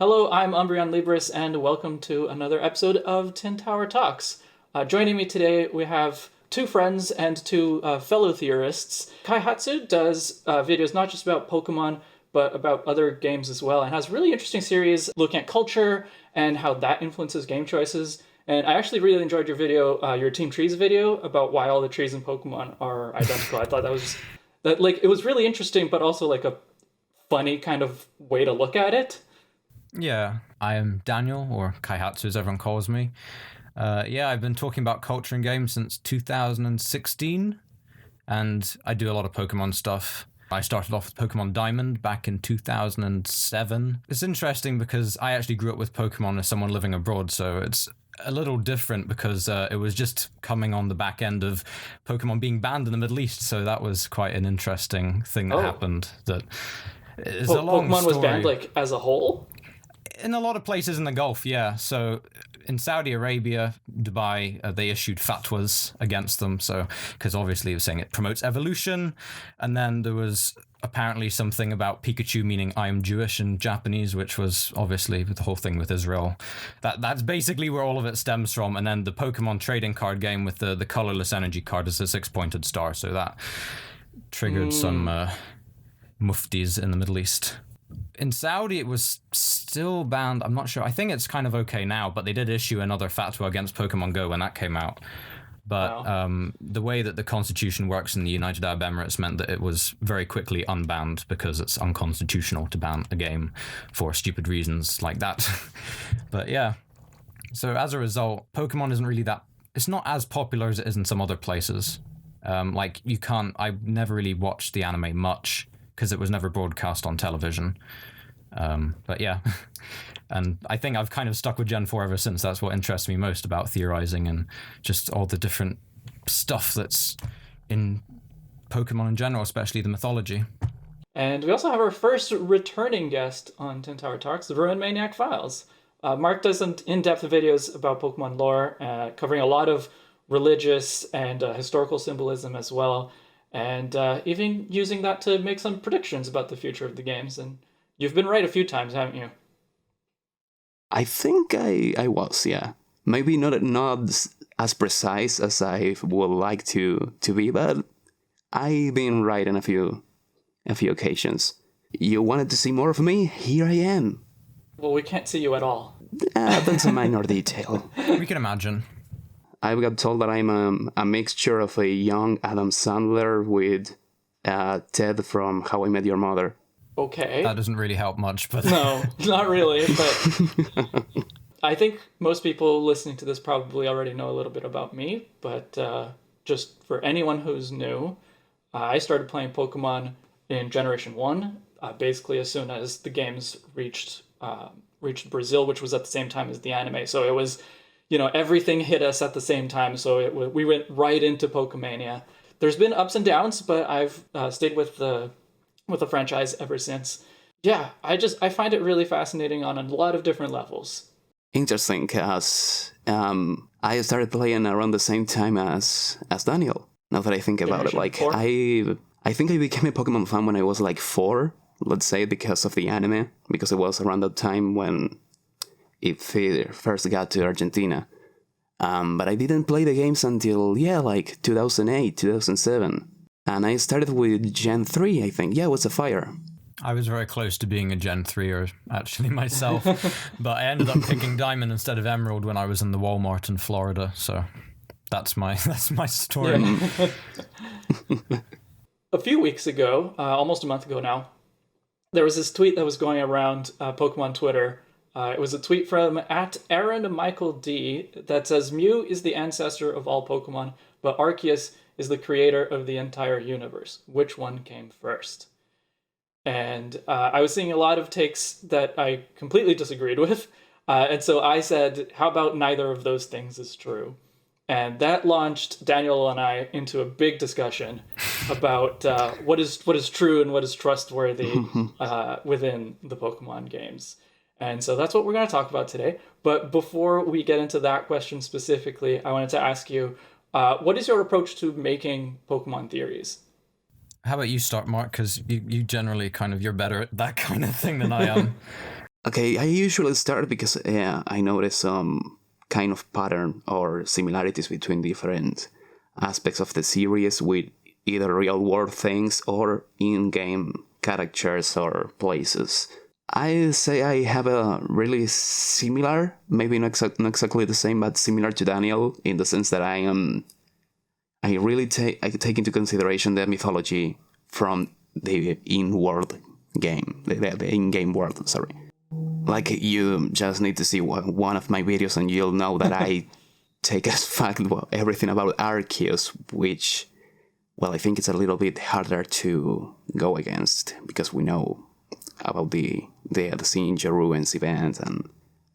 Hello, I'm Umbreon Libris, and welcome to another episode of Tin Tower Talks. Joining me today, we have two friends and two fellow theorists. Kaihatsu does videos not just about Pokemon, but about other games as well, and has a really interesting series looking at culture and how that influences game choices. And I actually really enjoyed your video, your Team Trees video, about why all the trees in Pokemon are identical. I thought it was really interesting, but also like a funny kind of way to look at it. Yeah, I am Daniel, or Kaihatsu as everyone calls me. I've been talking about culture in games since 2016, and I do a lot of Pokemon stuff. I started off with Pokemon Diamond back in 2007. It's interesting because I actually grew up with Pokemon as someone living abroad, so it's a little different because it was just coming on the back end of Pokemon being banned in the Middle East, so that was quite an interesting thing that happened. That is a long Pokemon story. was banned like as a whole? In a lot of places in the Gulf, yeah. So in Saudi Arabia, Dubai, they issued fatwas against them. So, because obviously it was saying it promotes evolution. And then there was apparently something about Pikachu meaning I am Jewish in Japanese, which was obviously the whole thing with Israel. That's basically where all of it stems from. And then the Pokemon trading card game with the colorless energy card is a 6-pointed star. So that triggered some muftis in the Middle East. In Saudi, it was still banned. I'm not sure. I think it's kind of okay now, but they did issue another fatwa against Pokemon Go when that came out. But the way that the constitution works in the United Arab Emirates meant that it was very quickly unbanned because it's unconstitutional to ban a game for stupid reasons like that. But yeah. So as a result, Pokemon isn't really that... It's not as popular as it is in some other places. I never really watched the anime much because it was never broadcast on television. But yeah, and I think I've kind of stuck with Gen 4 ever since. That's what interests me most about theorizing and just all the different stuff that's in Pokemon in general, especially the mythology. And we also have our first returning guest on Tin Tower Talks, the Ruin Maniac Files. Mark does some in-depth videos about Pokemon lore, covering a lot of religious and historical symbolism as well, and even using that to make some predictions about the future of the games. And you've been right a few times, haven't you? I think I was, yeah. Maybe not as precise as I would like to be, but I've been right on a few occasions. You wanted to see more of me? Here I am. Well, we can't see you at all. That's a minor detail. We can imagine. I got told that I'm a mixture of a young Adam Sandler with Ted from How I Met Your Mother. Okay. That doesn't really help much, but... No, not really, but I think most people listening to this probably already know a little bit about me, but just for anyone who's new, I started playing Pokemon in Generation 1, basically as soon as the games reached Brazil, which was at the same time as the anime. So it was, everything hit us at the same time, so we went right into Pokemania. There's been ups and downs, but I've stayed with the franchise ever since. Yeah, I find it really fascinating on a lot of different levels. Interesting, because I started playing around the same time as Daniel. Now that I think about it, like 4? I think I became a Pokemon fan when I was like 4, let's say, because of the anime, because it was around that time when it first got to Argentina. But I didn't play the games until, like 2008, 2007. And I started with Gen 3, I think. Yeah, it was a fire. I was very close to being a Gen 3er, actually, myself. But I ended up picking Diamond instead of Emerald when I was in the Walmart in Florida. So that's my story. Yeah. A few weeks ago, almost a month ago now, there was this tweet that was going around Pokemon Twitter. It was a tweet from @AaronMichaelD that says, Mew is the ancestor of all Pokemon, but Arceus is the creator of the entire universe. Which one came first? And I was seeing a lot of takes that I completely disagreed with. And so I said, how about neither of those things is true? And that launched Daniel and I into a big discussion about what is true and what is trustworthy within the Pokemon games. And so that's what we're going to talk about today. But before we get into that question specifically, I wanted to ask you, what is your approach to making Pokemon theories? How about you start, Mark? Because you generally you're better at that kind of thing than I am. Okay, I usually start because I notice some kind of pattern or similarities between different aspects of the series with either real world things or in game characters or places. I say I have a really similar, maybe not exactly the same, but similar to Daniel in the sense that I really take into consideration the mythology from the in-world game, the in-game world. Sorry. Like, you just need to see one of my videos and you'll know that I take as fact everything about Arceus, which, well, I think it's a little bit harder to go against because we know about the Syndra Ruins event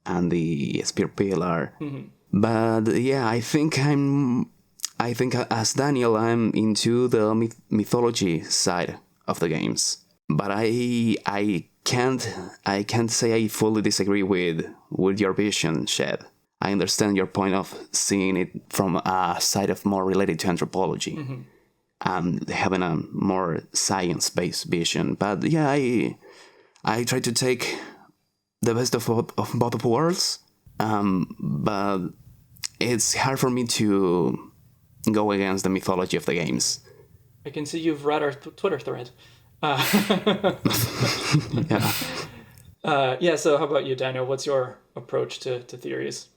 and the Spear Pillar. Mm-hmm. But yeah, I think as Daniel, I'm into the mythology side of the games. But I can't say I fully disagree with your vision, Shed. I understand your point of seeing it from a side of more related to anthropology, mm-hmm. and having a more science-based vision. But yeah, I try to take the best of both worlds, but it's hard for me to go against the mythology of the games. I can see you've read our Twitter thread. Yeah. So how about you, Daniel? What's your approach to theories?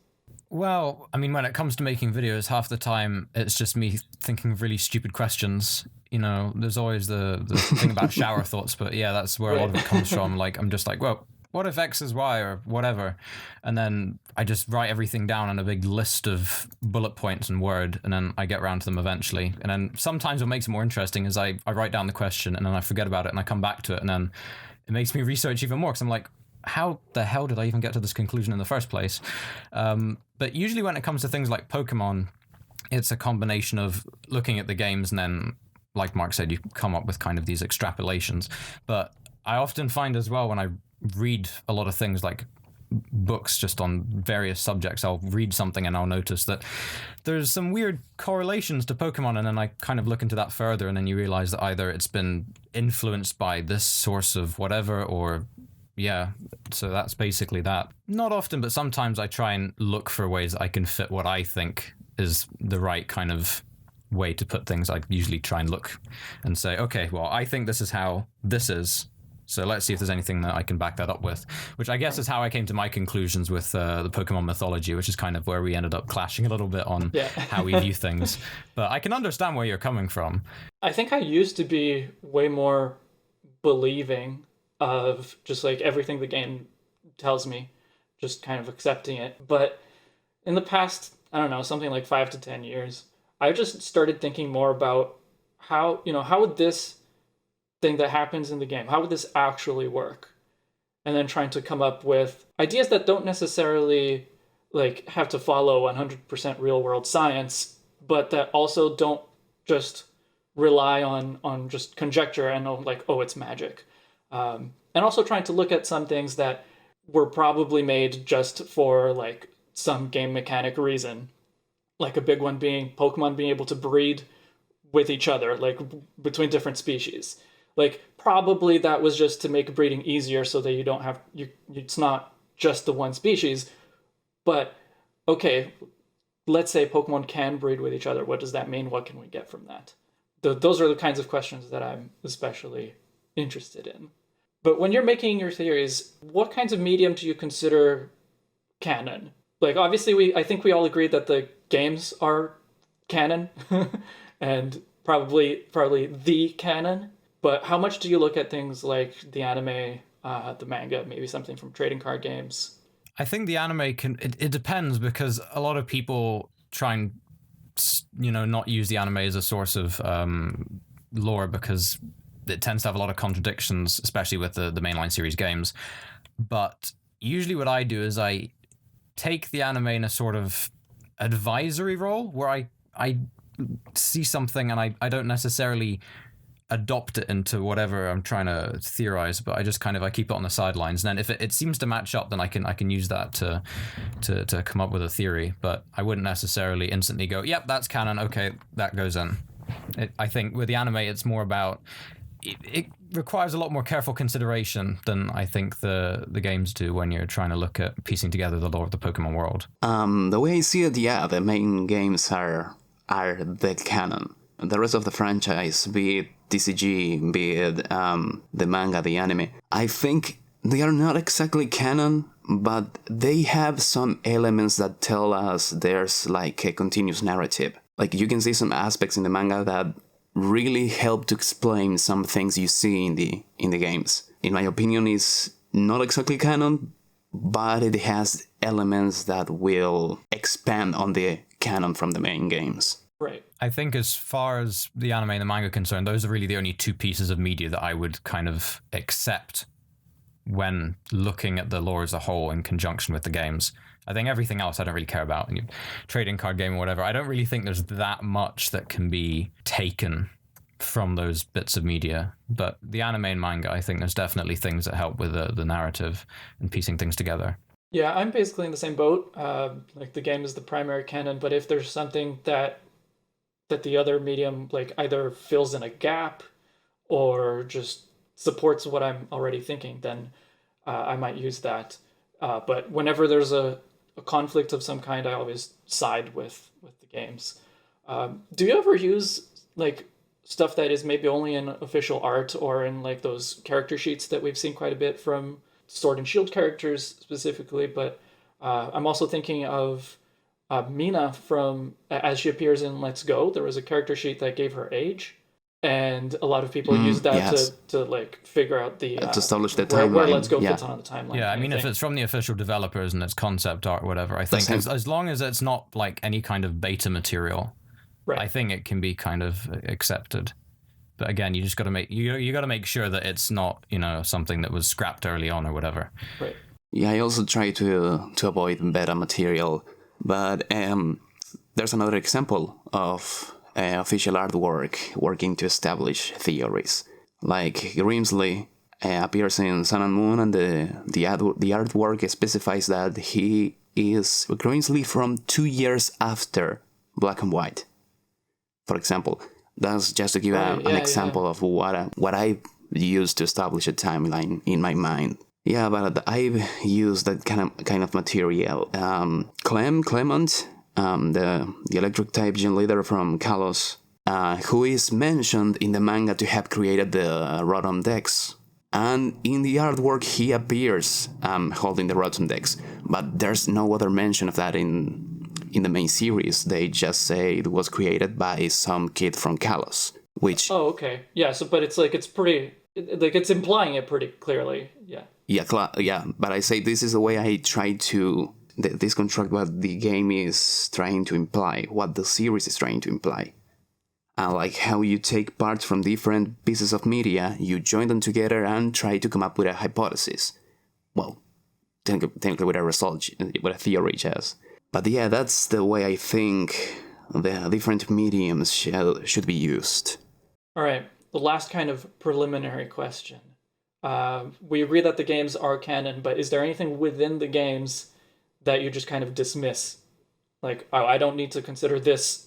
Well, I mean, when it comes to making videos, half the time it's just me thinking of really stupid questions. You know, there's always the thing about shower thoughts, but yeah, that's where a lot of it comes from. Like, I'm just like, well, what if X is Y or whatever? And then I just write everything down on a big list of bullet points in Word, and then I get around to them eventually. And then sometimes what makes it more interesting is I write down the question and then I forget about it and I come back to it, and then it makes me research even more because I'm like, how the hell did I even get to this conclusion in the first place? But usually when it comes to things like Pokemon, it's a combination of looking at the games and then, like Mark said, you come up with kind of these extrapolations. But I often find as well when I read a lot of things like books just on various subjects, I'll read something and I'll notice that there's some weird correlations to Pokemon, and then I kind of look into that further, and then you realize that either it's been influenced by this source of whatever, or yeah, so that's basically that. Not often, but sometimes I try and look for ways I can fit what I think is the right kind of way to put things. I usually try and look and say, okay, well, I think this is how this is, so let's see if there's anything that I can back that up with, which I guess is how I came to my conclusions with the Pokemon mythology, which is kind of where we ended up clashing a little bit on how we view things. But I can understand where you're coming from. I think I used to be way more believing of just like everything the game tells me, just kind of accepting it. But in the past, I don't know, something like 5 to 10 years, I just started thinking more about how would this thing that happens in the game, how would this actually work? And then trying to come up with ideas that don't necessarily like have to follow 100% real world science, but that also don't just rely on just conjecture and like, oh, it's magic. And also trying to look at some things that were probably made just for like some game mechanic reason. Like a big one being Pokemon being able to breed with each other, like between different species. Like probably that was just to make breeding easier so that you don't have, it's not just the one species. But okay, let's say Pokemon can breed with each other. What does that mean? What can we get from that? Those are the kinds of questions that I'm especially interested in. But when you're making your theories, what kinds of medium do you consider canon? Like, obviously, I think we all agree that the games are canon, and probably the canon. But how much do you look at things like the anime, the manga, maybe something from trading card games? I think the anime it depends, because a lot of people try and, not use the anime as a source of lore, because it tends to have a lot of contradictions, especially with the mainline series games. But usually what I do is I take the anime in a sort of advisory role where I see something and I don't necessarily adopt it into whatever I'm trying to theorize, but I just I keep it on the sidelines. And then if it seems to match up, then I can use that to come up with a theory. But I wouldn't necessarily instantly go, yep, that's canon. Okay, that goes in. I think with the anime, it's more about, it requires a lot more careful consideration than I think the games do when you're trying to look at piecing together the lore of the Pokemon world. The way I see it, yeah, the main games are the canon. The rest of the franchise, be it TCG, be it the manga, the anime, I think they are not exactly canon, but they have some elements that tell us there's like a continuous narrative. Like you can see some aspects in the manga that really help to explain some things you see in the games. In my opinion, it's not exactly canon, but it has elements that will expand on the canon from the main games. Right. I think as far as the anime and the manga are concerned, those are really the only two pieces of media that I would kind of accept when looking at the lore as a whole in conjunction with the games. I think everything else I don't really care about. Trading card game or whatever, I don't really think there's that much that can be taken from those bits of media. But the anime and manga, I think there's definitely things that help with the narrative and piecing things together. Yeah, I'm basically in the same boat. Like the game is the primary canon, but if there's something that the other medium like either fills in a gap or just supports what I'm already thinking, then I might use that. But whenever there's a conflict of some kind, I always side with the games. Do you ever use like stuff that is maybe only in official art or in like those character sheets that we've seen quite a bit from Sword and Shield characters specifically? But I'm also thinking of Mina from, as she appears in Let's Go, there was a character sheet that gave her age, and a lot of people use that yes. to like figure out the to establish the where timeline. Let's Go fits on the timeline. Yeah, I mean, if it's from the official developers and it's concept art or whatever, I think as long as it's not like any kind of beta material, right, I think it can be kind of accepted. But again, you just got to make you got to make sure that it's not, you know, something that was scrapped early on or whatever. Right. Yeah, I also try to avoid beta material. But there's another example of official artwork working to establish theories. Like Grimsley appears in Sun and Moon, and the artwork specifies that he is Grimsley from 2 years after Black and White. For example, that's just to give an example of what I used to establish a timeline in my mind. Yeah, but I've used that kind of material. Clement, the electric type gym leader from Kalos, who is mentioned in the manga to have created the Rotom Dex. And in the artwork, he appears holding the Rotom Dex. But there's no other mention of that in the main series. They just say it was created by some kid from Kalos. Which... Oh, okay. Yeah, so but it's like it's pretty... Like it's implying it pretty clearly, yeah. Yeah, but I say this is the way I try to deconstruct what the game is trying to imply, what the series is trying to imply. Like how you take parts from different pieces of media, you join them together and try to come up with a hypothesis. Well, technically with a result, with a theory just. But yeah, that's the way I think the different mediums should be used. All right, the last kind of preliminary question. We agree that the games are canon, but is there anything within the games that you just kind of dismiss? Like, oh, I don't need to consider this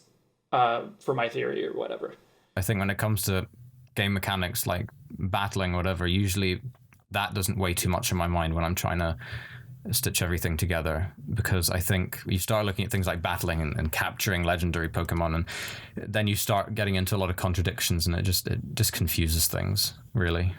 for my theory or whatever. I think when it comes to game mechanics like battling or whatever, usually that doesn't weigh too much in my mind when I'm trying to stitch everything together, because I think you start looking at things like battling and capturing legendary Pokemon, and then you start getting into a lot of contradictions, and it just confuses things, really.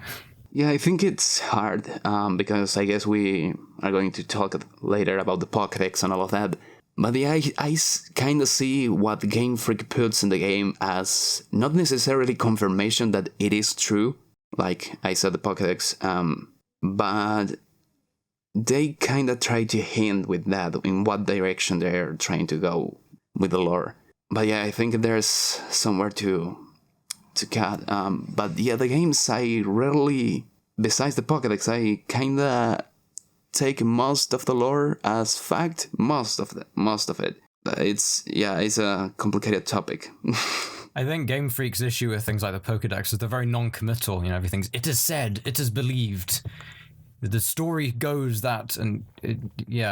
Yeah, I think it's hard, because I guess we are going to talk later about the Pokédex and all of that. But yeah, I kind of see what Game Freak puts in the game as not necessarily confirmation that it is true, like I said, the Pokédex, but they kind of try to hint with that, in what direction they're trying to go with the lore. But yeah, I think there's somewhere to cut. But yeah, the games I rarely, besides the Pokédex, I kind of take most of the lore as fact, most of it. It's a complicated topic. I think Game Freak's issue with things like the Pokédex is they're very non-committal. You know, everything's it is said, it is believed. The story goes that, and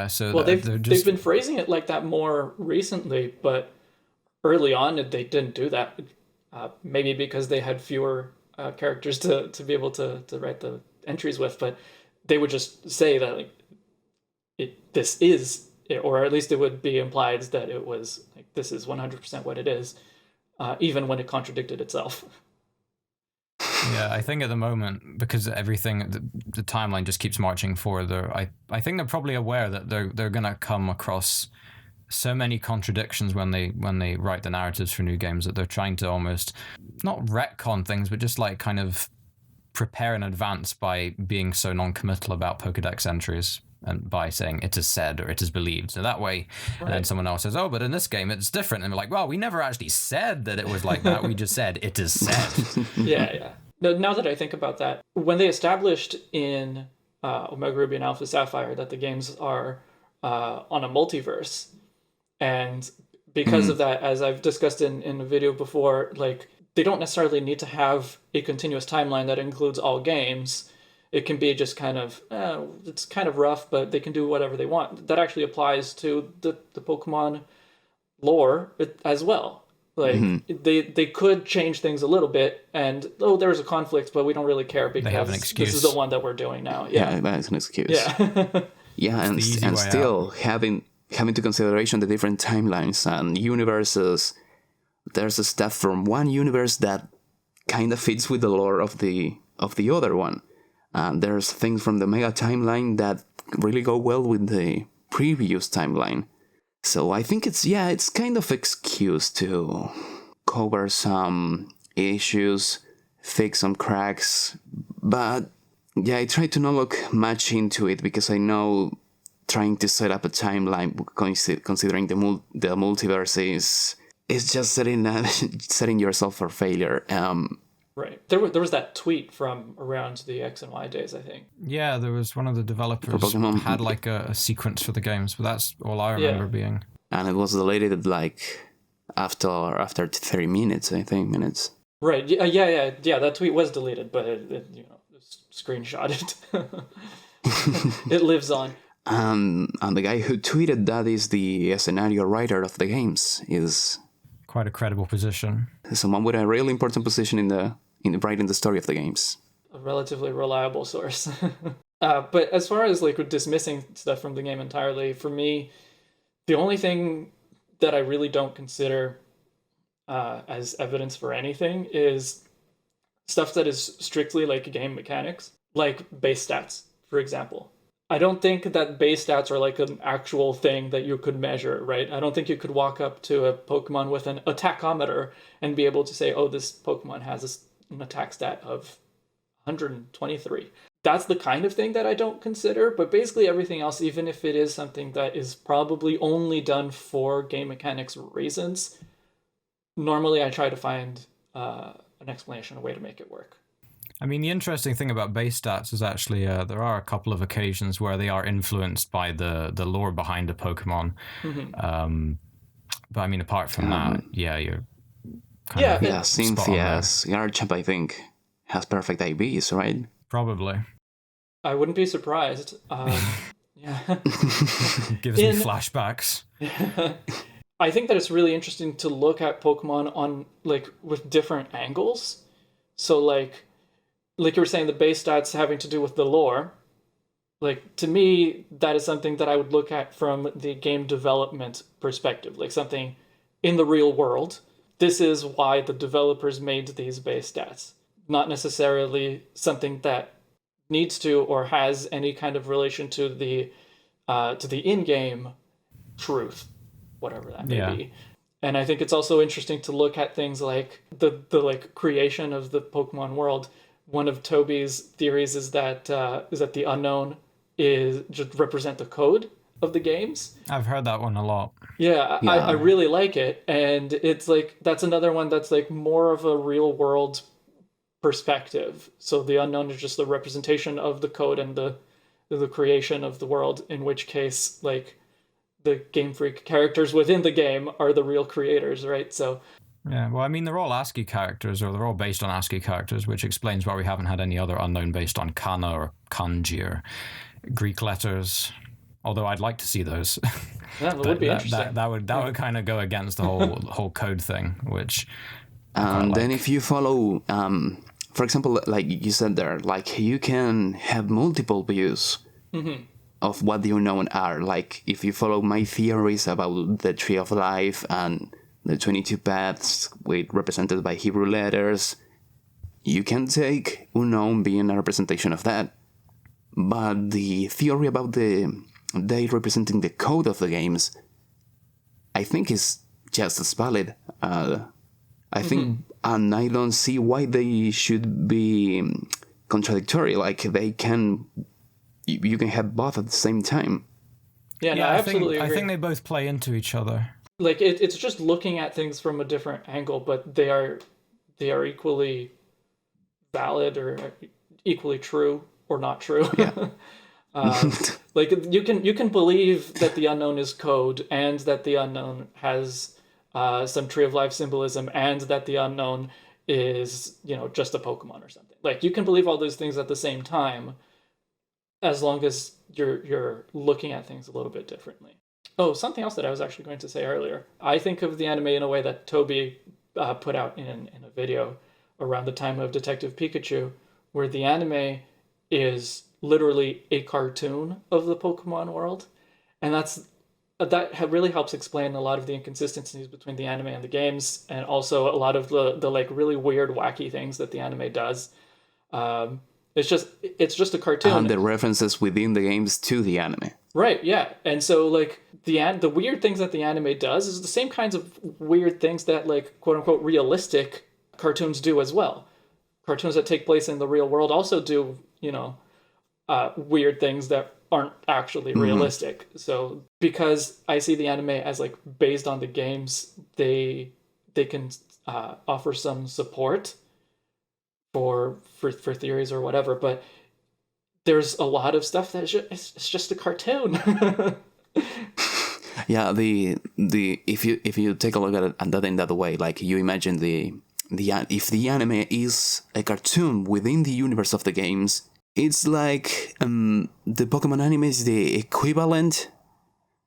so well, they've been phrasing it like that more recently, but early on they didn't do that. Maybe because they had fewer characters to be able to write the entries with, but they would just say that like this is it, or at least it would be implied that it was like this is 100% what it is, even when it contradicted itself. Yeah, I think at the moment, because everything, the timeline just keeps marching forward, I think they're probably aware that they're gonna come across so many contradictions when they write the narratives for new games that they're trying to almost not retcon things, but just like kind of prepare in advance by being so non-committal about Pokédex entries and by saying it is said or it is believed. So that way, right. And then someone else says, oh, but in this game it's different. And we're like, well, we never actually said that it was like that. We just said it is said. Yeah. Now that I think about that, when they established in Omega Ruby and Alpha Sapphire that the games are on a multiverse, and because of that, as I've discussed in a video before, like they don't necessarily need to have a continuous timeline that includes all games. It can be just kind of, it's kind of rough, but they can do whatever they want. That actually applies to the Pokemon lore as well. Like they could change things a little bit, and there's a conflict, but we don't really care because they have an excuse. This is the one that we're doing now. Yeah, that's an excuse. Yeah, yeah, and still having to consideration the different timelines and universes. There's a stuff from one universe that kind of fits with the lore of the other one. There's things from the Mega timeline that really go well with the previous timeline. So I think it's kind of excuse to cover some issues, fix some cracks. But yeah, I try to not look much into it because I know trying to set up a timeline considering the multiverse is just setting yourself for failure. Right. There was that tweet from around the X and Y days, I think. Yeah, there was one of the developers had like a sequence for the games, but that's all I remember being. And it was deleted like after 30 minutes, I think, minutes. Right. Yeah. That tweet was deleted, but it screenshotted. It lives on. And the guy who tweeted that is the scenario writer of the games. Is quite a credible position. Someone with a really important position in writing the story of the games. A relatively reliable source. But as far as like dismissing stuff from the game entirely, for me, the only thing that I really don't consider as evidence for anything is stuff that is strictly like game mechanics, like base stats, for example. I don't think that base stats are like an actual thing that you could measure, right? I don't think you could walk up to a Pokemon with an attackometer and be able to say, oh, this Pokemon has an attack stat of 123. That's the kind of thing that I don't consider, but basically everything else, even if it is something that is probably only done for game mechanics reasons, normally I try to find an explanation, a way to make it work. I mean, the interesting thing about base stats is actually there are a couple of occasions where they are influenced by the lore behind a Pokemon. But I mean, apart from that, you're kind of Cynthia's Garchomp, I think, has perfect IVs, right? Probably. I wouldn't be surprised. Yeah. Gives me flashbacks. I think that it's really interesting to look at Pokemon on with different angles. So like you were saying, the base stats having to do with the lore. Like, to me, that is something that I would look at from the game development perspective, like something in the real world. This is why the developers made these base stats. Not necessarily something that needs to or has any kind of relation to the in-game truth, whatever that may be. And I think it's also interesting to look at things like the creation of the Pokemon world. One of Toby's theories is that the unknown is just represent the code of the games. I've heard that one a lot. Yeah. I really like it, and it's like that's another one that's like more of a real world perspective. So the unknown is just the representation of the code and the creation of the world. In which case, like the Game Freak characters within the game are the real creators, right? So. Yeah, well, I mean, they're all ASCII characters, or they're all based on ASCII characters, which explains why we haven't had any other unknown based on kana or kanji or Greek letters. Although I'd like to see those. Yeah, that would be interesting. That would kind of go against the whole code thing, which. And then if you follow for example, like you said there, like you can have multiple views of what the unknown are. Like if you follow my theories about the Tree of Life and the 22 paths represented by Hebrew letters, you can take unknown being a representation of that. But the theory about they representing the code of the games, I think is just as valid. I think, and I don't see why they should be contradictory. Like you can have both at the same time. Yeah, no, I absolutely agree. I think they both play into each other. Like it's just looking at things from a different angle, but they are equally valid or equally true or not true. Yeah. Like you can believe that the unknown is code, and that the unknown has some Tree of Life symbolism, and that the unknown is, just a Pokemon or something. Like you can believe all those things at the same time, as long as you're looking at things a little bit differently. Oh, something else that I was actually going to say earlier. I think of the anime in a way that Toby put out in a video around the time of Detective Pikachu, where the anime is literally a cartoon of the Pokemon world, and that really helps explain a lot of the inconsistencies between the anime and the games, and also a lot of the like really weird, wacky things that the anime does. It's just a cartoon. And the references within the games to the anime. Right, yeah. And so like the weird things that the anime does is the same kinds of weird things that like quote unquote realistic cartoons do as well. Cartoons that take place in the real world also do, weird things that aren't actually realistic. So because I see the anime as like based on the games, they can offer some support for theories or whatever, but there's a lot of stuff that it's just a cartoon. Yeah, if you take a look at that in that way, like you imagine if the anime is a cartoon within the universe of the games, it's like the Pokemon anime is the equivalent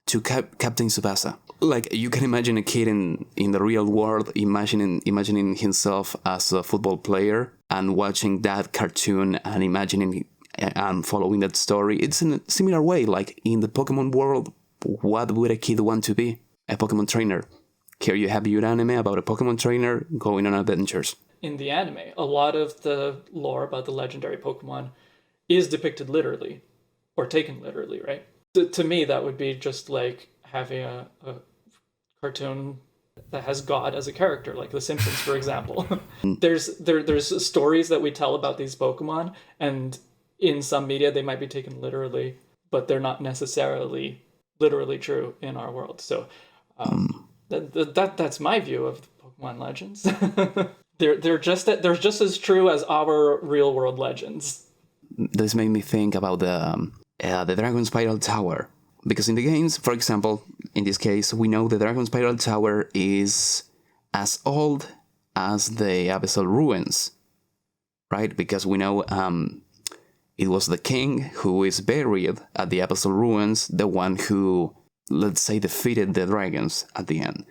to Captain Tsubasa. Like you can imagine a kid in the real world imagining himself as a football player and watching that cartoon and imagining and following that story. It's in a similar way. Like in the Pokemon world, what would a kid want to be? A Pokemon trainer. Here you have your anime about a Pokemon trainer going on adventures. In the anime, a lot of the lore about the legendary Pokemon is depicted literally, or taken literally, right? To me, that would be just like having a cartoon that has God as a character, like The Simpsons, for example. There's stories that we tell about these Pokemon, and in some media they might be taken literally, but they're not necessarily literally true in our world. So that's my view of the Pokemon legends. they're just as true as our real world legends. This made me think about the Dragon Spiral Tower. Because in the games, for example, in this case, we know the Dragon Spiral Tower is as old as the Abyssal Ruins, right? Because we know it was the king who is buried at the Abyssal Ruins, the one who, let's say, defeated the dragons at the end.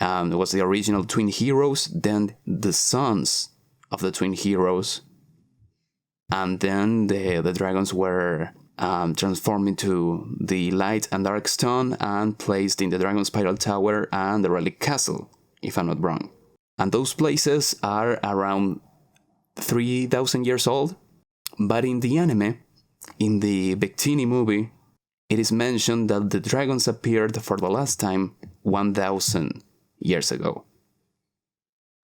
It was the original twin heroes, then the sons of the twin heroes, and then the dragons were transformed into the Light and Dark Stone and placed in the Dragon Spiral Tower and the Relic Castle, if I'm not wrong. And those places are around 3,000 years old, but in the anime, in the Victini movie, it is mentioned that the dragons appeared for the last time 1,000 years ago.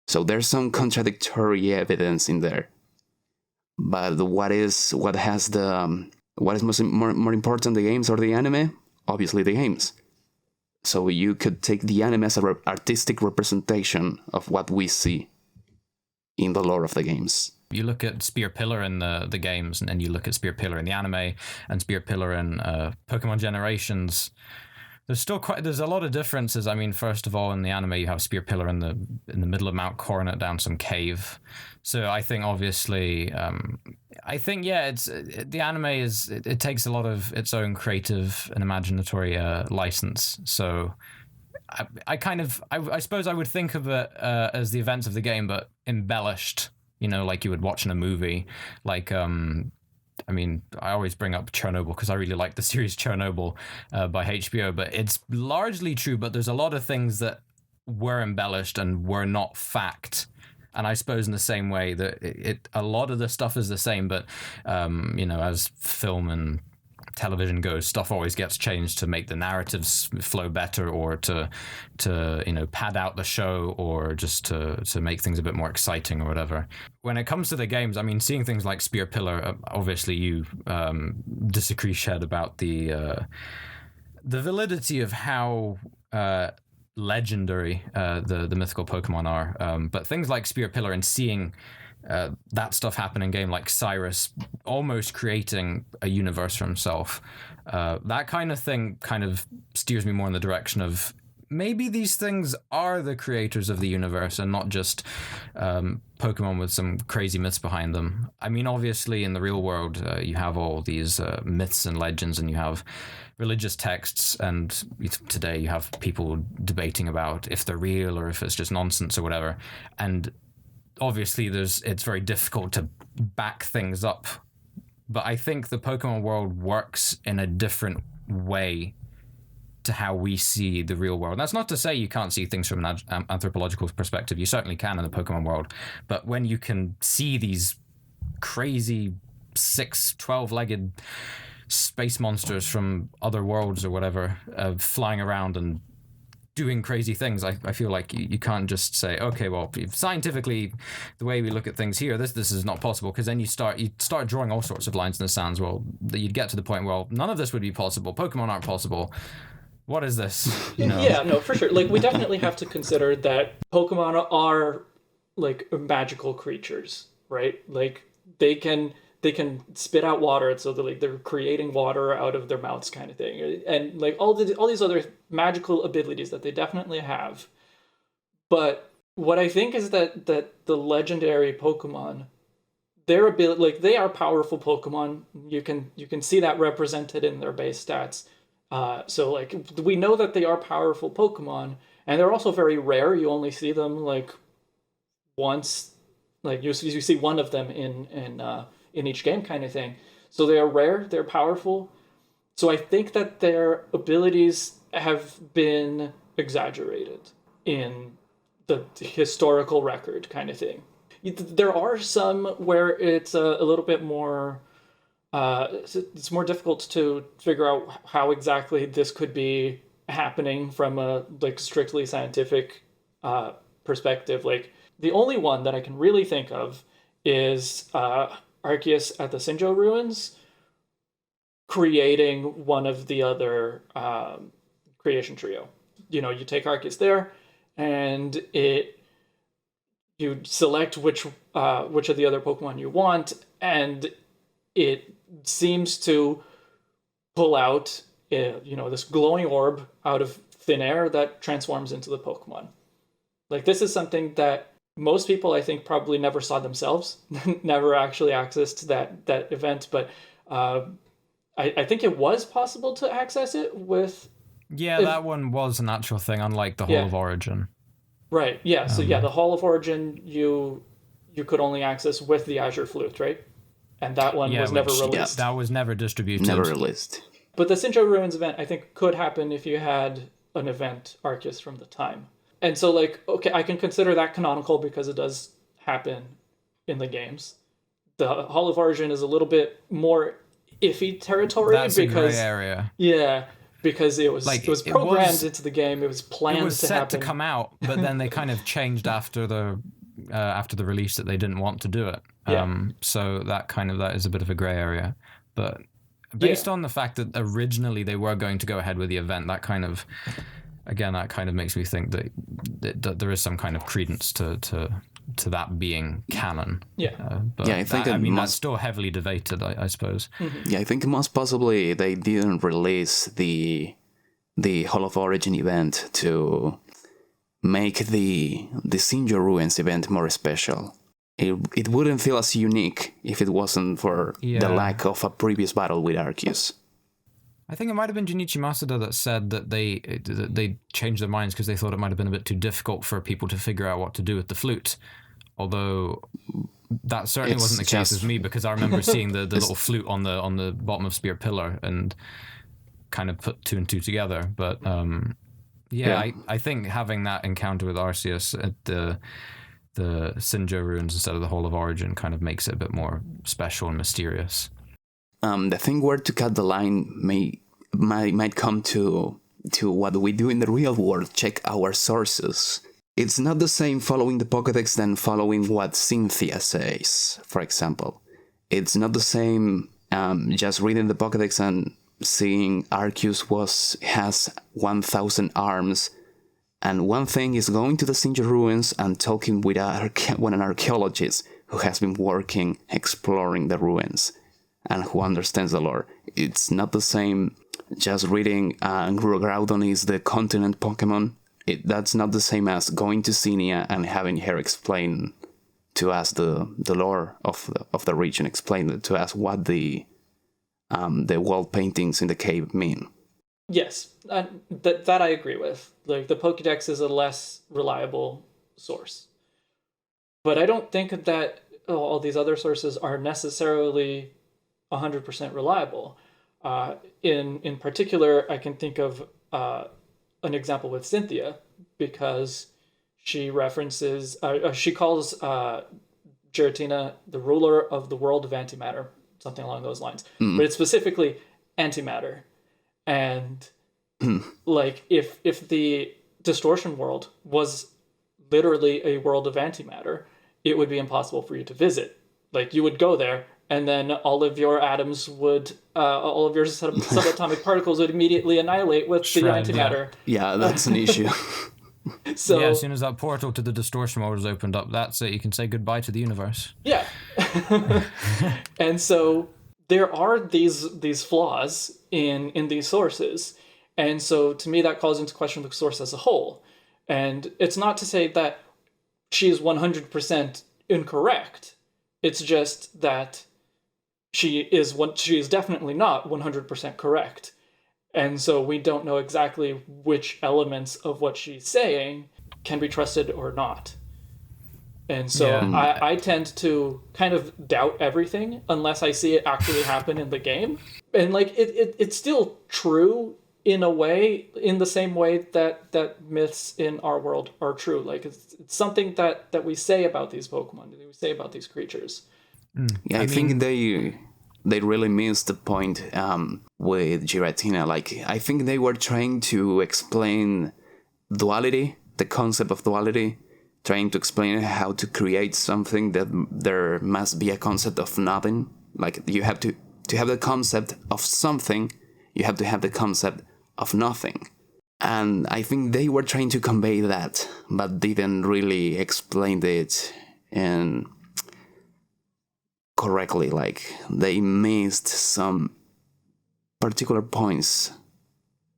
So there's some contradictory evidence in there. But what is more important, the games or the anime? Obviously the games. So you could take the anime as an artistic representation of what we see in the lore of the games. You look at Spear Pillar in the games, and then you look at Spear Pillar in the anime, and Spear Pillar in Pokemon Generations. There's a lot of differences. I mean, first of all, in the anime, you have Spear Pillar in the middle of Mount Coronet down some cave. So I think obviously, the anime it takes a lot of its own creative and imaginatory license. So I suppose I would think of it as the events of the game, but embellished like you would watch in a movie. Like, I mean, I always bring up Chernobyl because I really like the series Chernobyl by HBO, but it's largely true, but there's a lot of things that were embellished and were not fact. And I suppose in the same way that a lot of the stuff is the same, but, as film and television goes, stuff always gets changed to make the narratives flow better, or to pad out the show, or just to make things a bit more exciting or whatever. When it comes to the games, I mean, seeing things like Spear Pillar, obviously you disagree, Shed, about the validity of how legendary the mythical Pokemon are, but things like Spear Pillar and seeing that stuff happen in game, like Cyrus almost creating a universe for himself, that kind of thing kind of steers me more in the direction of maybe these things are the creators of the universe and not just Pokemon with some crazy myths behind them. I mean, obviously in the real world you have all these myths and legends, and you have religious texts, and today you have people debating about if they're real or if it's just nonsense or whatever. And obviously it's very difficult to back things up, but I think the Pokemon world works in a different way to how we see the real world. And that's not to say you can't see things from an anthropological perspective. You certainly can in the Pokemon world, but when you can see these crazy 12-legged space monsters from other worlds or whatever flying around and doing crazy things, I feel like you can't just say, okay, well, scientifically, the way we look at things here, this is not possible, because then you start drawing all sorts of lines in the sands. Well, you'd get to the point, well, none of this would be possible. Pokemon aren't possible. What is this? Yeah, no, for sure. Like, we definitely have to consider that Pokemon are like magical creatures, right? Like, they can spit out water, so they're creating water out of their mouths, kind of thing, and like all these other magical abilities that they definitely have. But what I think is that the legendary Pokemon, their ability, like, they are powerful Pokemon. You can see that represented in their base stats. So like, we know that they are powerful Pokemon, and they're also very rare. You only see them like once, like you see one of them in each game, kind of thing. So they are rare, they're powerful. So I think that their abilities have been exaggerated in the historical record, kind of thing. There are some where it's a little bit more, it's more difficult to figure out how exactly this could be happening from a like strictly scientific perspective. Like, the only one that I can really think of is Arceus at the Syndra Ruins creating one of the other creation trio. You take Arceus there, and you select which of the other Pokemon you want, and it seems to pull out this glowing orb out of thin air that transforms into the Pokemon. Like, this is something that most people, I think, probably never saw themselves, never actually accessed that event, but I think it was possible to access it with... Yeah, that one was an actual thing, unlike the Hall of Origin. Right, yeah. So the Hall of Origin, you could only access with the Azure Flute, right? And that one was never released. That was never distributed. Never released. But the Syndra Ruins event, I think, could happen if you had an event Arceus from the time. And so, like, okay, I can consider that canonical because it does happen in the games. The Hall of Origin is a little bit more iffy territory. That's because, a gray area. Yeah, because it was programmed into the game. It was planned to happen. It was set to come out, but then they kind of changed after the release that they didn't want to do it. So that is a bit of a gray area. But based on the fact that originally they were going to go ahead with the event, that kind of makes me think that there is some kind of credence to that being canon. I think that's still heavily debated, I suppose. Yeah, I think most possibly they didn't release the Hall of Origin event to make the Syndra Ruins event more special. It wouldn't feel as unique if it wasn't for the lack of a previous battle with Arceus. I think it might have been Junichi Masuda that said that they changed their minds because they thought it might have been a bit too difficult for people to figure out what to do with the flute. Although that certainly It's wasn't the case just- with me, because I remember seeing the little flute on the bottom of Spear Pillar and kind of put two and two together. But I think having that encounter with Arceus at the Syndra Ruins instead of the Hall of Origin kind of makes it a bit more special and mysterious. The thing where to cut the line might come to what we do in the real world, check our sources. It's not the same following the Pokédex than following what Cynthia says, for example. It's not the same just reading the Pokédex and seeing Arceus has 1,000 arms, and one thing is going to the Syndra Ruins and talking with an archaeologist who has been working, exploring the ruins, and who understands the lore. It's not the same just reading Groudon is the continent Pokemon. That's not the same as going to Xenia and having her explain to us the lore of the region, explain to us what the wall paintings in the cave mean. Yes, that I agree with. Like, the Pokédex is a less reliable source. But I don't think that all these other sources are necessarily 100% reliable. In particular, I can think of an example with Cynthia, because she references, she calls Giratina the ruler of the world of antimatter, something along those lines. But it's specifically antimatter. And like, if the distortion world was literally a world of antimatter, it would be impossible for you to visit. Like, you would go there, and then all of your atoms would, all of your subatomic particles would immediately annihilate with the antimatter. Yeah, that's an issue. So yeah, as soon as that portal to the distortion world is opened up, that's it. You can say goodbye to the universe. Yeah. And so there are these flaws in these sources. And so to me, that calls into question the source as a whole. And it's not to say that she is 100% incorrect. It's just that she is definitely not 100% correct. And so we don't know exactly which elements of what she's saying can be trusted or not. And so I tend to kind of doubt everything unless I see it actually happen in the game. And like, it's still true in a way, in the same way that myths in our world are true. Like, it's something that we say about these Pokemon, that we say about these creatures. Yeah, I think they really missed the point with Giratina. Like, I think they were trying to explain duality, the concept of duality, trying to explain how to create something that there must be a concept of nothing. Like, you have to have the concept of something, you have to have the concept of nothing. And I think they were trying to convey that, but didn't really explain it correctly. Like, they missed some particular points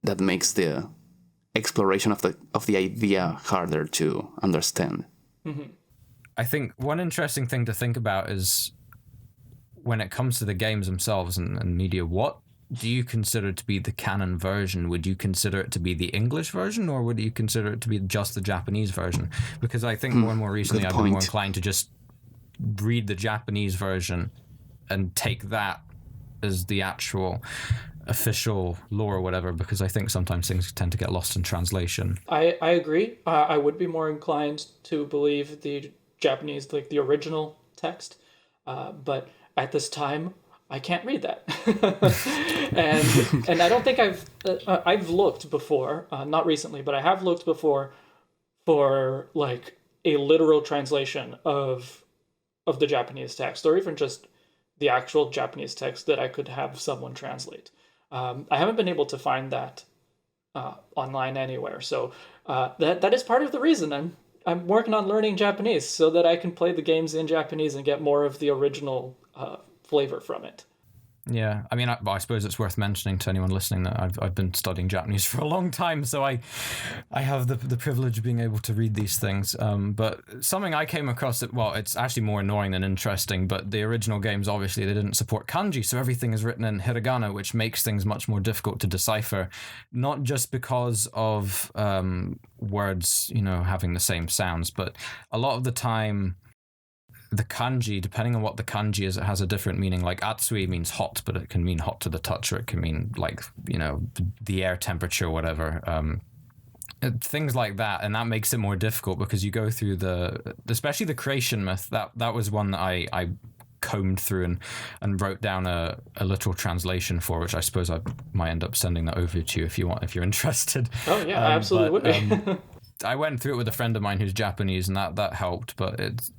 that makes the exploration of the idea harder to understand. Mm-hmm. I think one interesting thing to think about is when it comes to the games themselves and media, what do you consider to be the canon version? Would you consider it to be the English version, or would you consider it to be just the Japanese version? Because I think more and more recently I've been more inclined to just read the Japanese version and take that as the actual official lore or whatever, because I think sometimes things tend to get lost in translation. I agree. I would be more inclined to believe the Japanese, like the original text, but at this time I can't read that. and I don't think I've looked before, not recently, but I have looked before for like a literal translation of the Japanese text, or even just the actual Japanese text that I could have someone translate. I haven't been able to find that online anywhere. So that is part of the reason I'm working on learning Japanese, so that I can play the games in Japanese and get more of the original flavor from it. Yeah, I mean, I suppose it's worth mentioning to anyone listening that I've been studying Japanese for a long time, so I have the privilege of being able to read these things. But something I came across that, well, it's actually more annoying than interesting, but the original games, obviously, they didn't support kanji, so everything is written in hiragana, which makes things much more difficult to decipher, not just because of words, having the same sounds, but a lot of the time the kanji, depending on what the kanji is, it has a different meaning. Like atsui means hot, but it can mean hot to the touch, or it can mean like, the air temperature, whatever. Things like that, and that makes it more difficult because you go through especially the creation myth. That was one that I combed through and wrote down a literal translation for, which I suppose I might end up sending that over to you if you're interested. Oh yeah, I absolutely would be. I went through it with a friend of mine who's Japanese, and that helped. But it's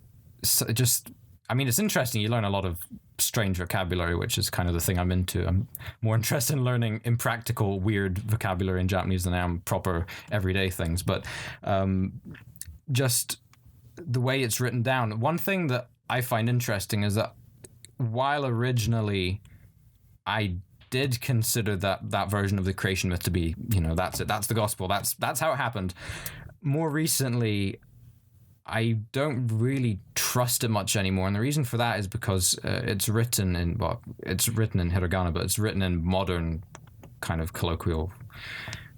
interesting. You learn a lot of strange vocabulary, which is kind of the thing I'm into. I'm more interested in learning impractical, weird vocabulary in Japanese than I am proper everyday things. But just the way it's written down. One thing that I find interesting is that while originally I did consider that version of the creation myth to be, that's it, that's the gospel, that's how it happened. More recently, I don't really trust it much anymore, and the reason for that is because it's written in hiragana, but it's written in modern kind of colloquial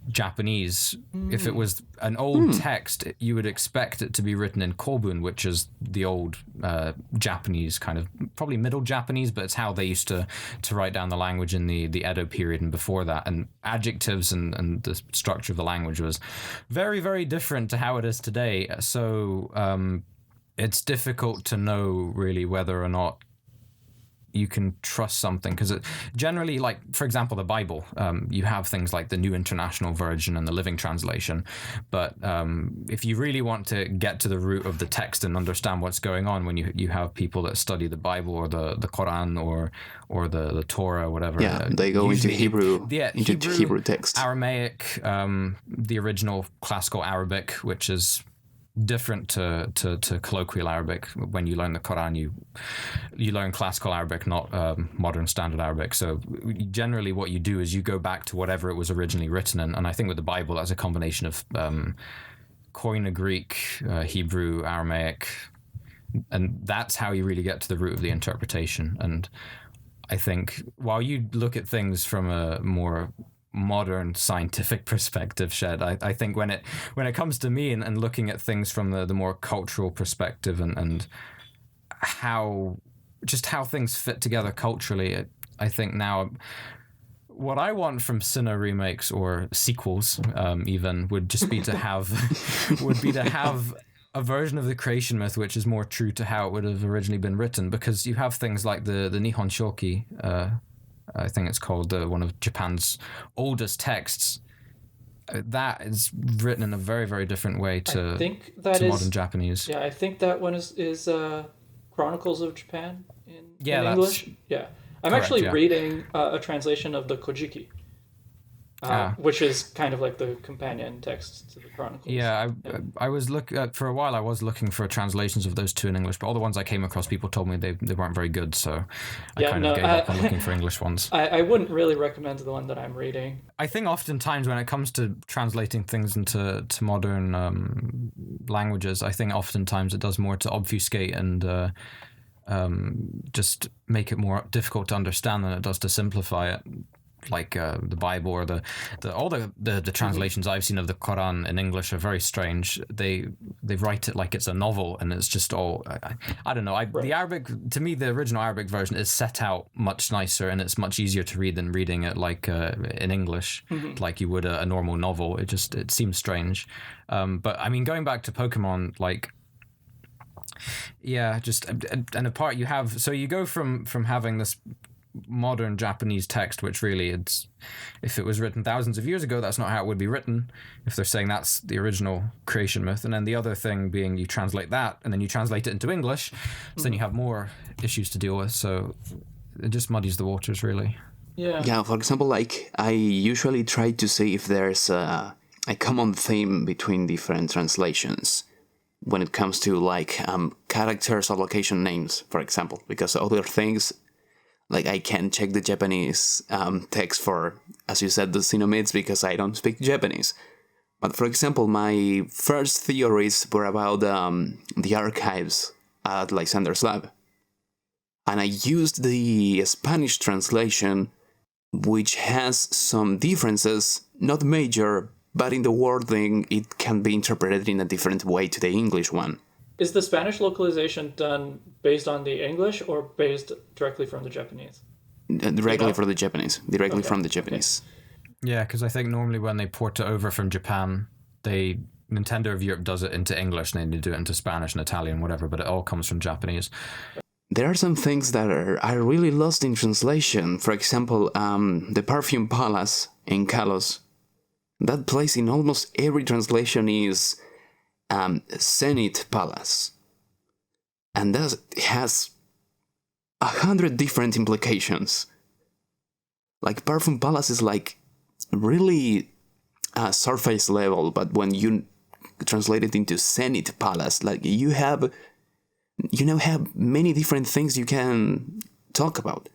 Japanese. If it was an old text, you would expect it to be written in kobun, which is the old Japanese, kind of probably Middle Japanese, but it's how they used to write down the language in the Edo period and before that. And adjectives and the structure of the language was very, very different to how it is today. So it's difficult to know really whether or not you can trust something, because it generally, like for example the Bible, you have things like the New International Version and the Living Translation, but if you really want to get to the root of the text and understand what's going on, when you have people that study the Bible or the Quran or the Torah or whatever, they go into Hebrew, Hebrew text, Aramaic, the original classical Arabic, which is different to colloquial Arabic. When you learn the Quran, you learn classical Arabic, not modern standard Arabic. So generally what you do is you go back to whatever it was originally written in, and I think with the Bible that's a combination of Koine Greek, Hebrew, Aramaic, and that's how you really get to the root of the interpretation. And I think while you look at things from a more modern scientific perspective, Shed, I think when it comes to me and looking at things from the more cultural perspective and how things fit together culturally, I think now what I want from Syndra remakes or sequels even would just be to have a version of the creation myth which is more true to how it would have originally been written, because you have things like the Nihon Shoki, I think it's called, one of Japan's oldest texts. That is written in a very, very different way to modern Japanese. Yeah, I think that one is Chronicles of Japan in English. Yeah, I'm correct, actually reading a translation of the Kojiki, which is kind of like the companion text to the Chronicles. Yeah, I was for a while. I was looking for translations of those two in English, but all the ones I came across, people told me they weren't very good, so I gave up on looking for English ones. I wouldn't really recommend the one that I'm reading. I think oftentimes when it comes to translating things into modern languages, I think oftentimes it does more to obfuscate and just make it more difficult to understand than it does to simplify it. Like the Bible or all the translations I've seen of the Quran in English are very strange. They write it like it's a novel, and it's just all I don't know. The Arabic, to me, the original Arabic version is set out much nicer, and it's much easier to read than reading it like in English, like you would a normal novel. It seems strange. But I mean, going back to Pokemon, like. Yeah, just and a part you have. So you go from having this modern Japanese text, which really if it was written thousands of years ago, that's not how it would be written, if they're saying that's the original creation myth. And then the other thing being you translate that and then you translate it into English, so then you have more issues to deal with, so it just muddies the waters really. Yeah, for example, like I usually try to see if there's a common theme between different translations when it comes to like characters or location names, for example, because other things, like I can't check the Japanese text for, as you said, the Xenomyths, because I don't speak Japanese. But for example, my first theories were about the archives at Lysander's lab. And I used the Spanish translation, which has some differences, not major, but in the wording it can be interpreted in a different way to the English one. Is the Spanish localization done based on the English or based directly from the Japanese? Directly from the Japanese. Directly Okay, from the Japanese. Yeah, because I think normally when they port it over from Japan, Nintendo of Europe does it into English, and then they do it into Spanish and Italian, whatever, but it all comes from Japanese. There are some things that are really lost in translation. For example, the Perfume Palace in Kalos. That place in almost every translation is Zenith Palace. And that has 100 different implications. Like, Perfume Palace is like really surface level, but when you translate it into Zenith Palace, like you have many different things you can talk about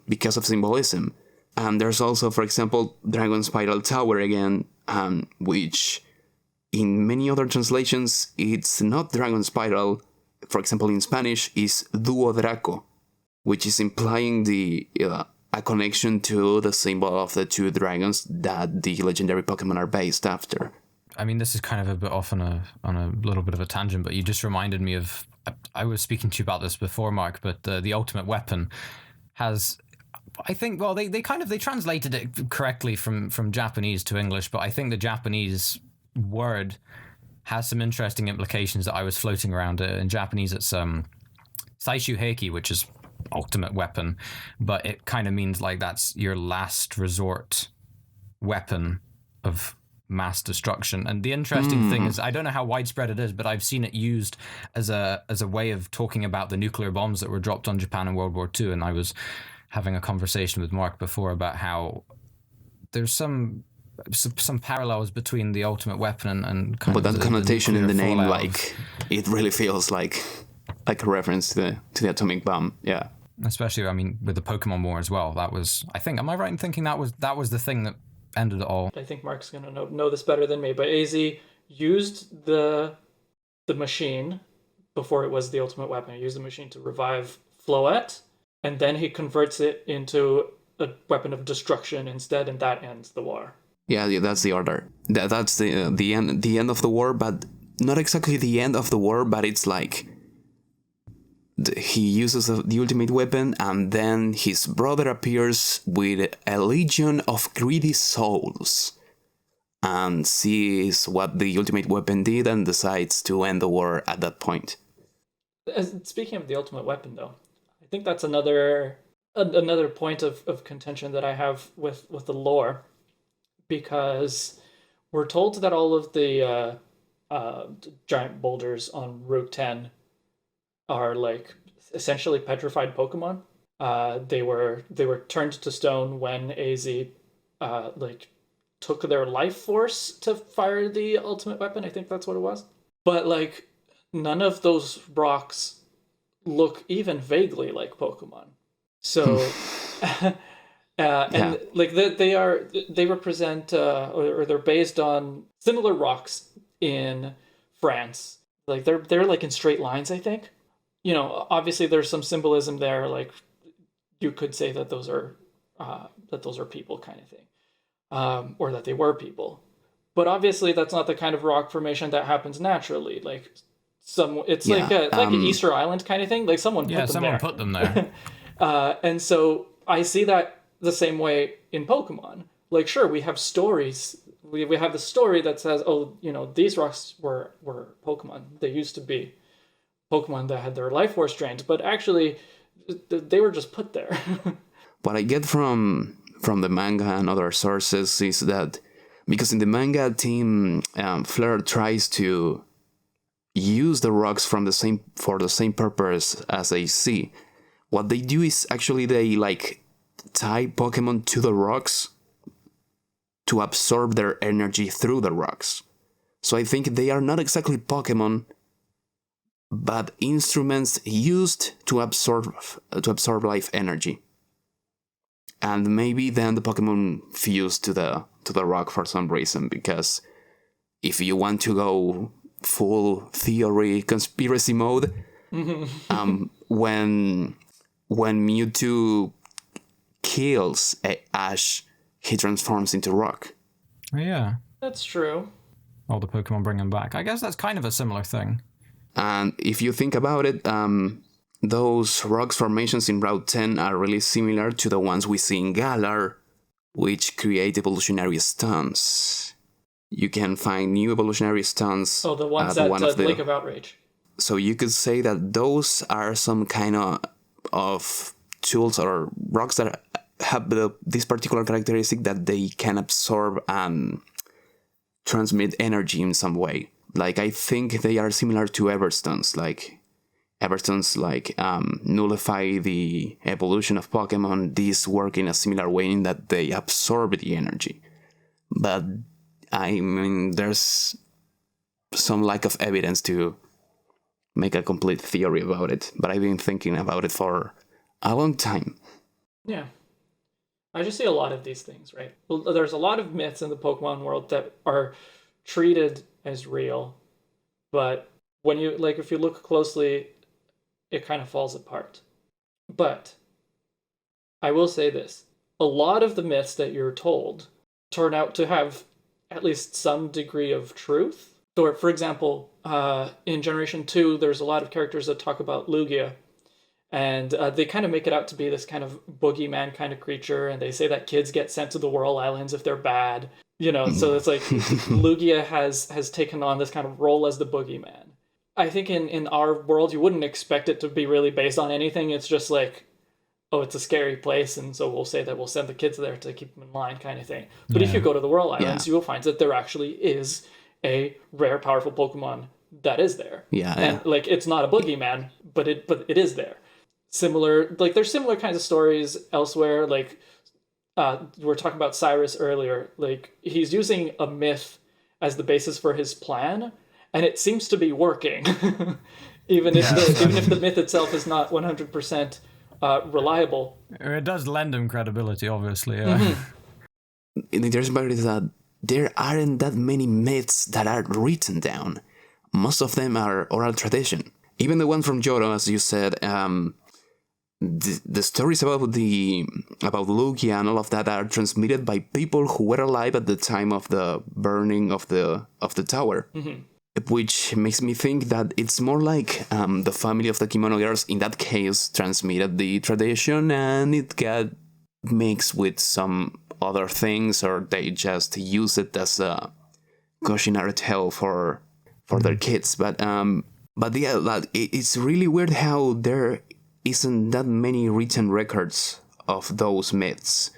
because of symbolism. And there's also, for example, Dragon Spiral Tower again, which in many other translations, it's not Dragon Spiral. For example, in Spanish, is Duo Draco, which is implying a connection to the symbol of the two dragons that the legendary Pokemon are based after. I mean, this is kind of a bit off on a little bit of a tangent, but you just reminded me of... I was speaking to you about this before, Mark, but the ultimate weapon has... I think, well, they translated it correctly from Japanese to English, but I think the Japanese word has some interesting implications that I was floating around. In Japanese, it's Saishu Heiki, which is ultimate weapon, but it kind of means like that's your last resort weapon of mass destruction. And the interesting thing is, I don't know how widespread it is, but I've seen it used as a way of talking about the nuclear bombs that were dropped on Japan in World War II. And I was having a conversation with Mark before about how there's some parallels between the ultimate weapon and kind but of that connotation in the name, fallout like it really feels like a reference to the atomic bomb. Yeah, especially, I mean, with the Pokemon War as well. That was, I think, am I right in thinking that was the thing that ended it all? I think Mark's gonna know this better than me, but AZ used the machine before it was the ultimate weapon. He used the machine to revive Floette, and then he converts it into a weapon of destruction instead, and that ends the war. Yeah, that's the order. That's the end of the war, but not exactly the end of the war. But it's like he uses the ultimate weapon, and then his brother appears with a legion of greedy souls, and sees what the ultimate weapon did, and decides to end the war at that point. Speaking of the ultimate weapon, though, I think that's another point of contention that I have with the lore, because we're told that all of the giant boulders on Route 10 are like essentially petrified Pokemon. They were turned to stone when AZ like took their life force to fire the ultimate weapon. I think that's what it was. But like none of those rocks look even vaguely like Pokemon. So and like they represent or they're based on similar rocks in France. Like they're like in straight lines, I think. You know, obviously there's some symbolism there. Like you could say that those are people, kind of thing, or that they were people. But obviously that's not the kind of rock formation that happens naturally. Like it's like an Easter Island kind of thing. Like someone put them there. And so I see that the same way in Pokemon. Like, sure, we have stories. We have the story that says, oh, you know, these rocks were Pokemon. They used to be Pokemon that had their life force drained, but actually they were just put there. What I get from the manga and other sources is that because in the manga team, Fleur tries to use the rocks for the same purpose as they see. What they do is actually they like tie Pokemon to the rocks to absorb their energy through the rocks. So I think they are not exactly Pokemon, but instruments used to absorb life energy. And maybe then the Pokemon fuse to the rock for some reason, because if you want to go full theory conspiracy mode, when Mewtwo kills Ash, he transforms into rock. Oh, yeah. That's true. All the Pokemon bring him back. I guess that's kind of a similar thing. And if you think about it, those rocks formations in Route 10 are really similar to the ones we see in Galar, which create evolutionary stones. You can find new evolutionary stones. Oh, the ones at the Lake of Outrage. So you could say that those are some kind of tools or rocks that have this particular characteristic that they can absorb and transmit energy in some way. Like, I think they are similar to Everstones. Like, Everstones nullify the evolution of Pokemon. These work in a similar way in that they absorb the energy. But, I mean, there's some lack of evidence to make a complete theory about it. But I've been thinking about it for a long time. Yeah. I just see a lot of these things, right? Well, there's a lot of myths in the Pokemon world that are treated as real, but when you, like, if you look closely, it kind of falls apart. But I will say this. A lot of the myths that you're told turn out to have at least some degree of truth. So, for example, in Generation 2, there's a lot of characters that talk about Lugia, and they kind of make it out to be this kind of boogeyman kind of creature, and they say that kids get sent to the Whirl Islands if they're bad. You know, so it's like Lugia has taken on this kind of role as the boogeyman. I think in our world, you wouldn't expect it to be really based on anything. It's just like, oh, it's a scary place, and so we'll say that we'll send the kids there to keep them in line kind of thing. But if you go to the Whirl Islands, you will find that there actually is a rare, powerful Pokemon that is there. And like, it's not a boogeyman, but it is there. Similar, like, there's similar kinds of stories elsewhere. Like, we were talking about Cyrus earlier. Like, he's using a myth as the basis for his plan, and it seems to be working, even if the myth itself is not 100% reliable. It does lend him credibility, obviously. The interesting part is that there aren't that many myths that are written down. Most of them are oral tradition. Even the one from Johto, as you said, the stories about Lugia and all of that are transmitted by people who were alive at the time of the burning of the tower. Which makes me think that it's more like the family of the Kimono Girls, in that case, transmitted the tradition and it got mixed with some other things, or they just use it as a cautionary tale for their kids. But yeah, it's really weird how there isn't that many written records of those myths.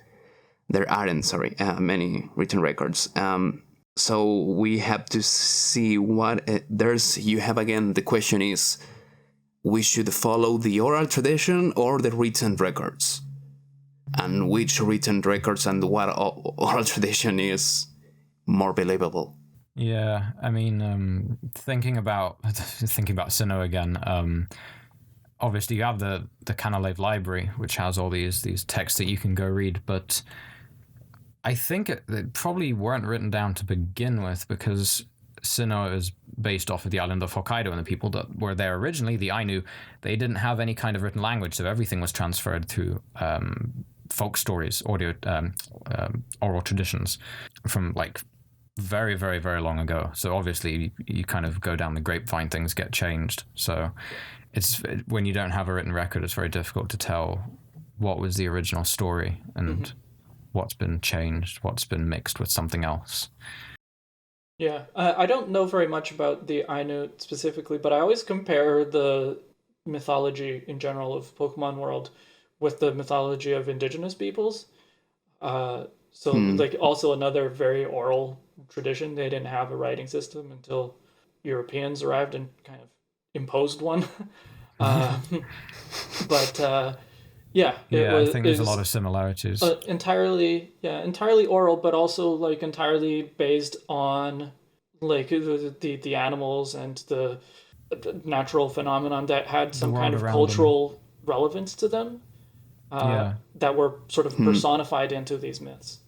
There aren't, many written records. So we have to see what you have again. The question is, we should follow the oral tradition or the written records, and which written records and what oral tradition is more believable. Yeah, I mean, thinking about Sinnoh again. Obviously, you have the Canalave library, which has all these texts that you can go read, but I think they probably weren't written down to begin with, because Sinnoh is based off of the island of Hokkaido, and the people that were there originally, the Ainu, they didn't have any kind of written language, so everything was transferred through folk stories, oral traditions from like very, very, very long ago. So obviously you kind of go down the grapevine, things get changed. So it's, when you don't have a written record, it's very difficult to tell what was the original story and what's been changed, what's been mixed with something else. Yeah, I don't know very much about the Ainu specifically, but I always compare the mythology in general of Pokemon World with the mythology of indigenous peoples. Like, also another very oral tradition. They didn't have a writing system until Europeans arrived and kind of imposed one. Yeah, I think there's a lot of similarities. Entirely oral, but also like entirely based on like the animals and the natural phenomenon that had some kind of cultural relevance to them. That were sort of personified into these myths.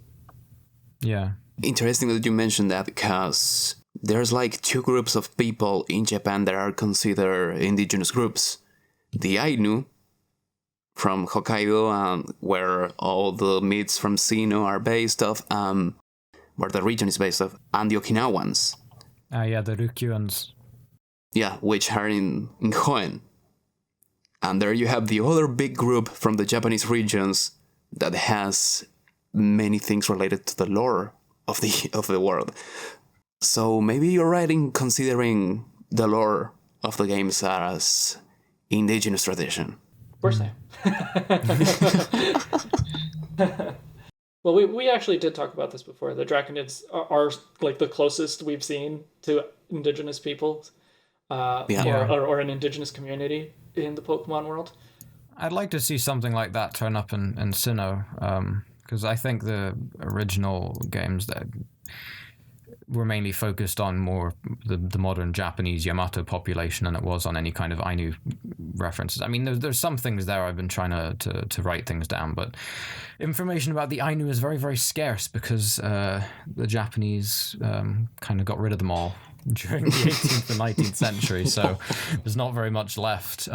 Yeah. Interesting that you mentioned that, because there's like two groups of people in Japan that are considered indigenous groups. The Ainu from Hokkaido, where all the myths from Sinnoh are based off, where the region is based off, and the Okinawans. The Ryukyuans. Yeah, which are in Hoenn. And there you have the other big group from the Japanese regions that has many things related to the lore of the world. So maybe you're right in considering the lore of the games as indigenous tradition. Of course I am. Well, we actually did talk about this before. The Draconids are like the closest we've seen to indigenous peoples, or an indigenous community in the Pokemon world. I'd like to see something like that turn up in Sinnoh, because I think the original games that were mainly focused on more the modern Japanese Yamato population than it was on any kind of Ainu references. I mean, there's some things there. I've been trying to write things down, but information about the Ainu is very, very scarce because the Japanese kind of got rid of them all during the 18th and 19th century, so there's not very much left.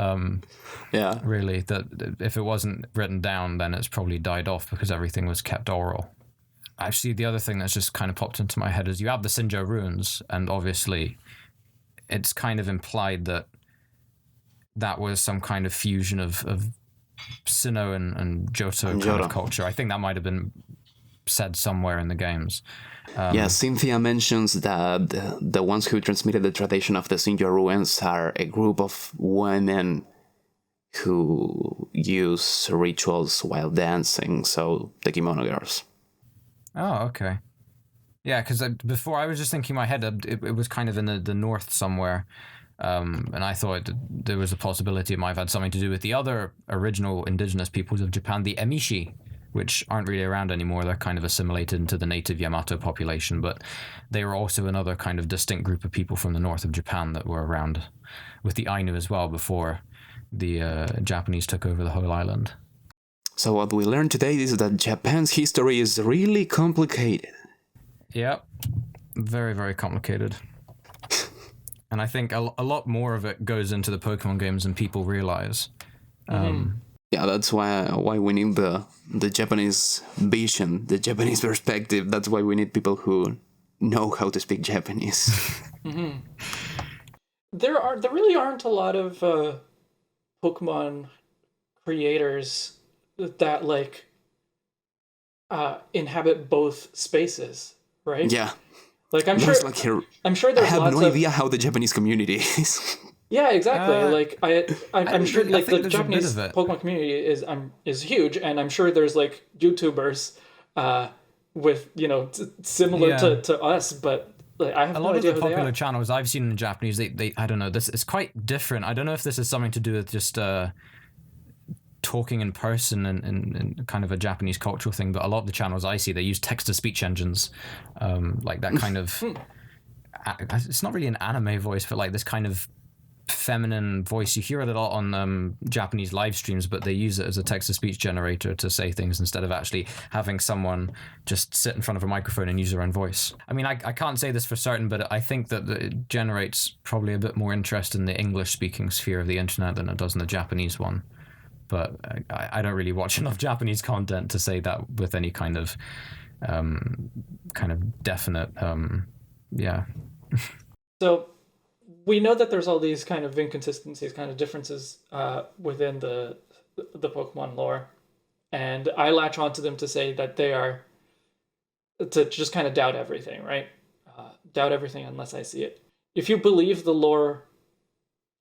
Really, that if it wasn't written down, then it's probably died off because everything was kept oral. Actually, the other thing that's just kind of popped into my head is you have the Syndra Ruins, and obviously it's kind of implied that was some kind of fusion of Sinnoh and Johto kind of culture. I think that might have been said somewhere in the games. Cynthia mentions that the ones who transmitted the tradition of the Syndra Ruins are a group of women who use rituals while dancing, so the kimono girls. Oh, okay. Yeah, because before I was just thinking in my head it was kind of in the north somewhere, and I thought there was a possibility it might have had something to do with the other original indigenous peoples of Japan, the Emishi, which aren't really around anymore. They're kind of assimilated into the native Yamato population, but they were also another kind of distinct group of people from the north of Japan that were around with the Ainu as well before the Japanese took over the whole island. So what we learned today is that Japan's history is really complicated. Yep. Very, very complicated. And I think a lot more of it goes into the Pokemon games than people realize. Yeah, that's why we need the Japanese vision, the Japanese perspective. That's why we need people who know how to speak Japanese. There really aren't a lot of Pokemon creators that like inhabit both spaces, right? Yeah. Like I'm sure there's I have lots no idea how the Japanese community is. Yeah, exactly. I'm sure like the Japanese Pokemon community is huge, and I'm sure there's like YouTubers with similar to us, but like, I have no idea who they are. A lot of the popular channels I've seen in Japanese, they I don't know, this is quite different. I don't know if this is something to do with just talking in person and kind of a Japanese cultural thing, but a lot of the channels I see, they use text-to-speech engines, like that kind of it's not really an anime voice, but like this kind of feminine voice. You hear it a lot on Japanese live streams, but they use it as a text-to-speech generator to say things instead of actually having someone just sit in front of a microphone and use their own voice. I mean, I can't say this for certain, but I think that it generates probably a bit more interest in the English-speaking sphere of the internet than it does in the Japanese one. But I don't really watch enough Japanese content to say that with any kind of definite, So we know that there's all these kind of inconsistencies, kind of differences within the Pokemon lore, and I latch onto them to say that they are to just kind of doubt everything, right? Doubt everything unless I see it. If you believe the lore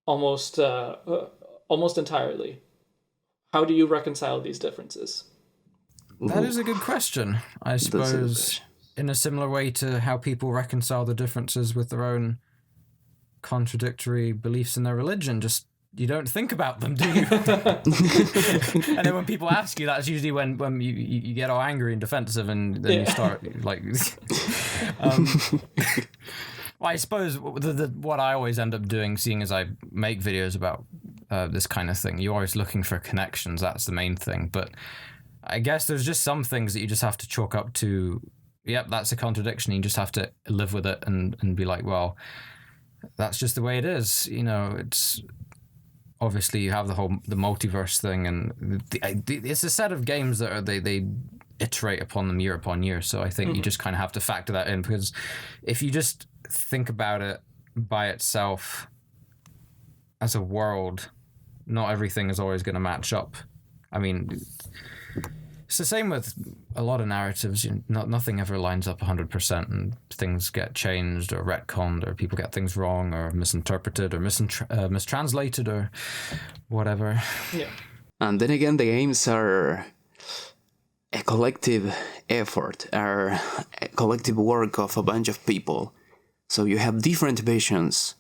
almost entirely, how do you reconcile these differences? That is a good question. I suppose in a similar way to how people reconcile the differences with their own contradictory beliefs in their religion. Just you don't think about them, do you? And then when people ask you, that's usually when you get all angry and defensive, and then you start like. Well, I suppose what I always end up doing, seeing as I make videos about this kind of thing, you're always looking for connections. That's the main thing. But I guess there's just some things that you just have to chalk up to. Yep, that's a contradiction. You just have to live with it and be like, well, that's just the way it is. It's obviously you have the multiverse thing, and it's a set of games that they iterate upon them year upon year. So I think you just kind of have to factor that in, because if you just think about it by itself, as a world, not everything is always going to match up. I mean, it's the same with a lot of narratives. Nothing ever lines up 100%, and things get changed or retconned, or people get things wrong or misinterpreted or mistranslated or whatever. Yeah. And then again, the games are a collective effort, are a collective work of a bunch of people. So you have different visions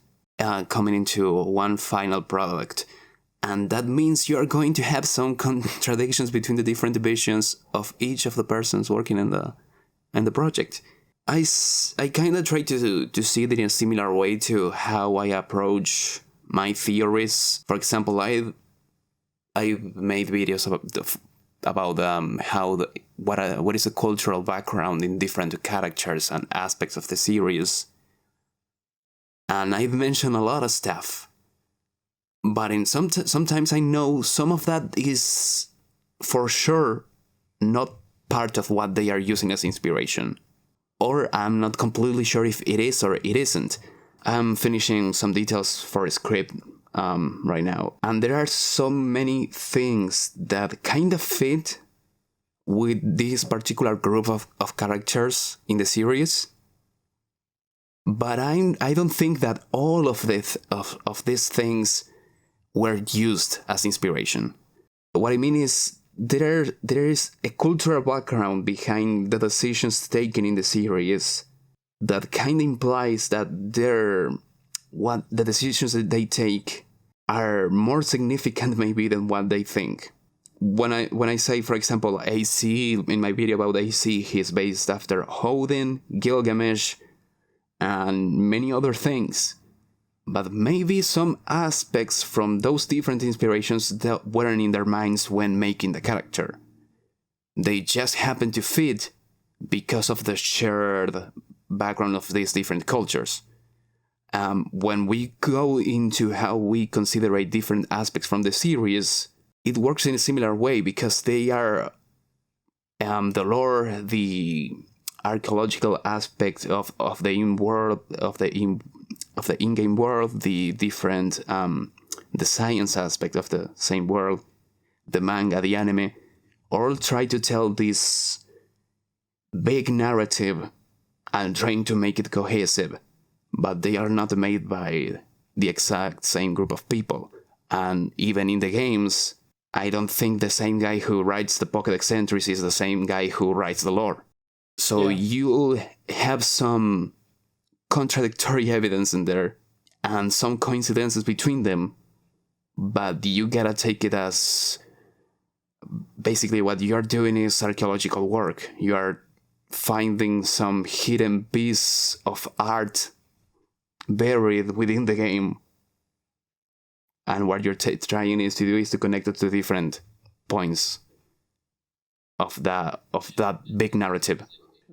coming into one final product. And that means you're going to have some contradictions between the different visions of each of the persons working in the project. I kind of try to see it in a similar way to how I approach my theories. For example, I've made videos about what is the cultural background in different characters and aspects of the series, and I've mentioned a lot of stuff. But sometimes I know some of that is for sure not part of what they are using as inspiration. Or I'm not completely sure if it is or it isn't. I'm finishing some details for a script right now. And there are so many things that kind of fit with this particular group of characters in the series. But I don't think that all of these things were used as inspiration. What I mean is there is a cultural background behind the decisions taken in the series that kind of implies that what the decisions that they take are more significant maybe than what they think. When I say, for example, AC, in my video about AC, he's based after Odin, Gilgamesh, and many other things. But maybe some aspects from those different inspirations that weren't in their minds when making the character. They just happen to fit because of the shared background of these different cultures. When we go into how we consider different aspects from the series, it works in a similar way because they are the lore, the archaeological aspect of the in-world, of the in-game world, the different, the science aspect of the same world, the manga, the anime, all try to tell this big narrative and trying to make it cohesive, but they are not made by the exact same group of people. And even in the games, I don't think the same guy who writes the Pokédex entries is the same guy who writes the lore. So you'll have some contradictory evidence in there and some coincidences between them, but you gotta take it as basically what you're doing is archaeological work. You are finding some hidden piece of art buried within the game, and what you're trying is to connect it to different points of that big narrative.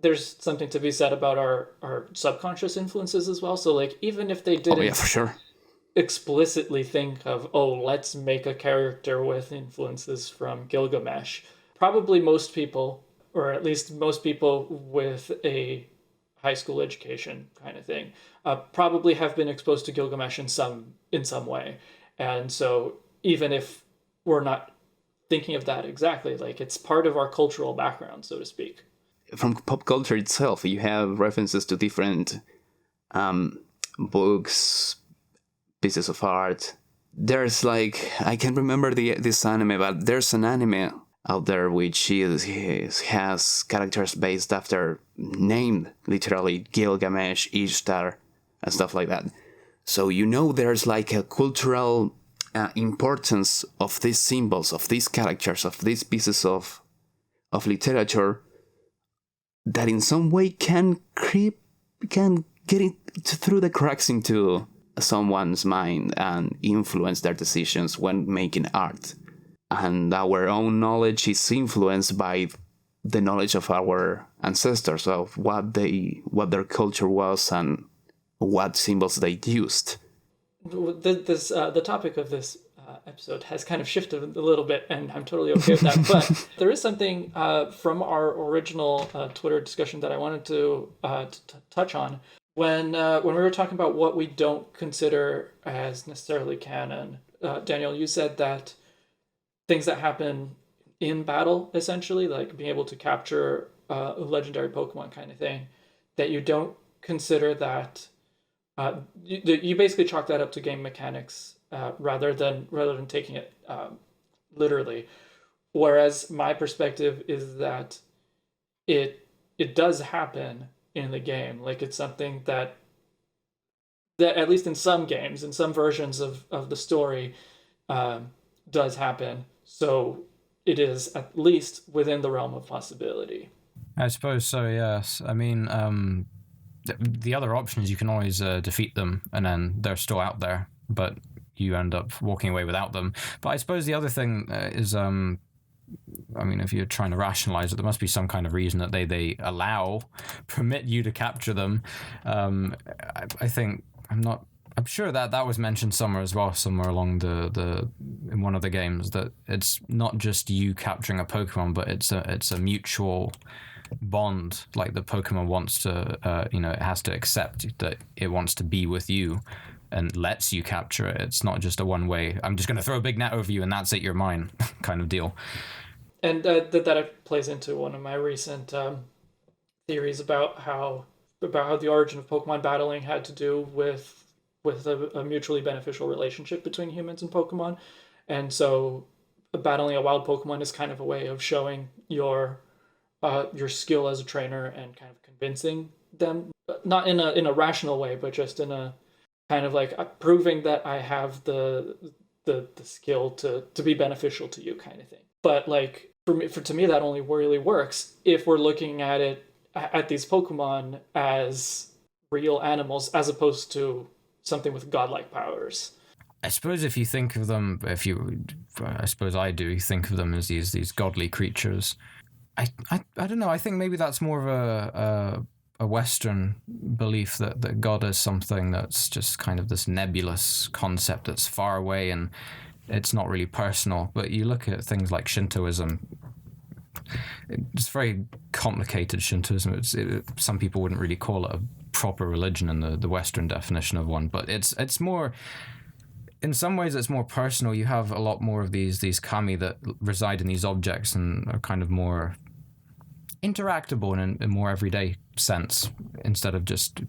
There's something to be said about our subconscious influences as well. So like, even if they didn't for sure explicitly think of, let's make a character with influences from Gilgamesh, probably most people, or at least most people with a high school education kind of thing, probably have been exposed to Gilgamesh in some way. And so even if we're not thinking of that exactly, like, it's part of our cultural background, so to speak. From pop culture itself, you have references to different books, pieces of art. There's like, I can't remember this anime, but there's an anime out there which has characters based after, named literally Gilgamesh, Ishtar, and stuff like that. So there's like a cultural importance of these symbols, of these characters, of these pieces of literature that in some way can get it through the cracks into someone's mind and influence their decisions when making art. And our own knowledge is influenced by the knowledge of our ancestors, of what their culture was and what symbols they used. The topic of this episode has kind of shifted a little bit, and I'm totally okay with that. But there is something from our original Twitter discussion that I wanted to touch on, when we were talking about what we don't consider as necessarily canon, Daniel, you said that things that happen in battle, essentially, like being able to capture a legendary Pokemon kind of thing, that you don't consider that. You basically chalk that up to game mechanics rather than taking it literally. Whereas my perspective is that it does happen in the game. Like it's something that at least in some games, in some versions of the story, does happen. So it is at least within the realm of possibility. I suppose so, yes. I mean, the other option is you can always defeat them and then they're still out there, but you end up walking away without them. But I suppose the other thing is, I mean, if you're trying to rationalize it, there must be some kind of reason that they permit you to capture them. I think, I'm sure that was mentioned somewhere as well, somewhere along in one of the games, that it's not just you capturing a Pokemon, but it's a mutual bond. Like the Pokemon wants to, it has to accept that it wants to be with you and lets you capture it. It's not just a one way, I'm just going to throw a big net over you and that's it, you're mine kind of deal. And that plays into one of my recent theories about how the origin of Pokemon battling had to do with a mutually beneficial relationship between humans and Pokemon. And so battling a wild Pokemon is kind of a way of showing your skill as a trainer and kind of convincing them, not in a rational way, but just in a kind of like proving that I have the skill to be beneficial to you kind of thing. But like to me that only really works if we're looking at these Pokemon as real animals as opposed to something with godlike powers. I suppose if you think of them, I suppose I do, you think of them as these godly creatures. I don't know. I think maybe that's more of a Western belief that God is something that's just kind of this nebulous concept that's far away and it's not really personal. But you look at things like Shintoism. It's very complicated, Shintoism. Some people wouldn't really call it a proper religion in the Western definition of one, but it's more, in some ways it's more personal. You have a lot more of these kami that reside in these objects and are kind of more interactable in a more everyday sense. Instead of just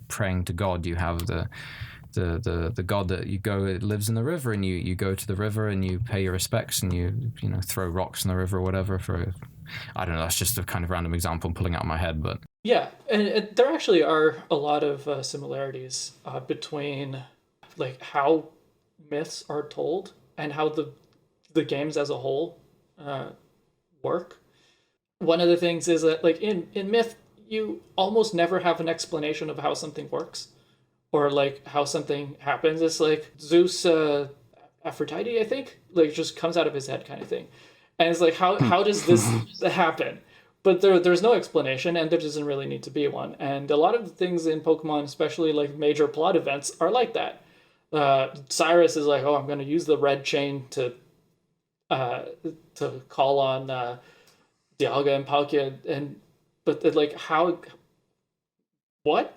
praying to God, you have the god that you go, it lives in the river, and you go to the river and you pay your respects and you throw rocks in the river or whatever. I don't know, that's just a kind of random example I'm pulling out of my head, but yeah, and there actually are a lot of similarities between like how myths are told and how the games as a whole work. One of the things is that like in myth, you almost never have an explanation of how something works or like how something happens. It's like Zeus, Aphrodite, I think, like just comes out of his head kind of thing. And it's like, how does this happen? But there's no explanation, and there doesn't really need to be one. And a lot of the things in Pokemon, especially like major plot events, are like that. Cyrus is like, oh, I'm going to use the red chain to call on Dialga and Palkia, but like how, what?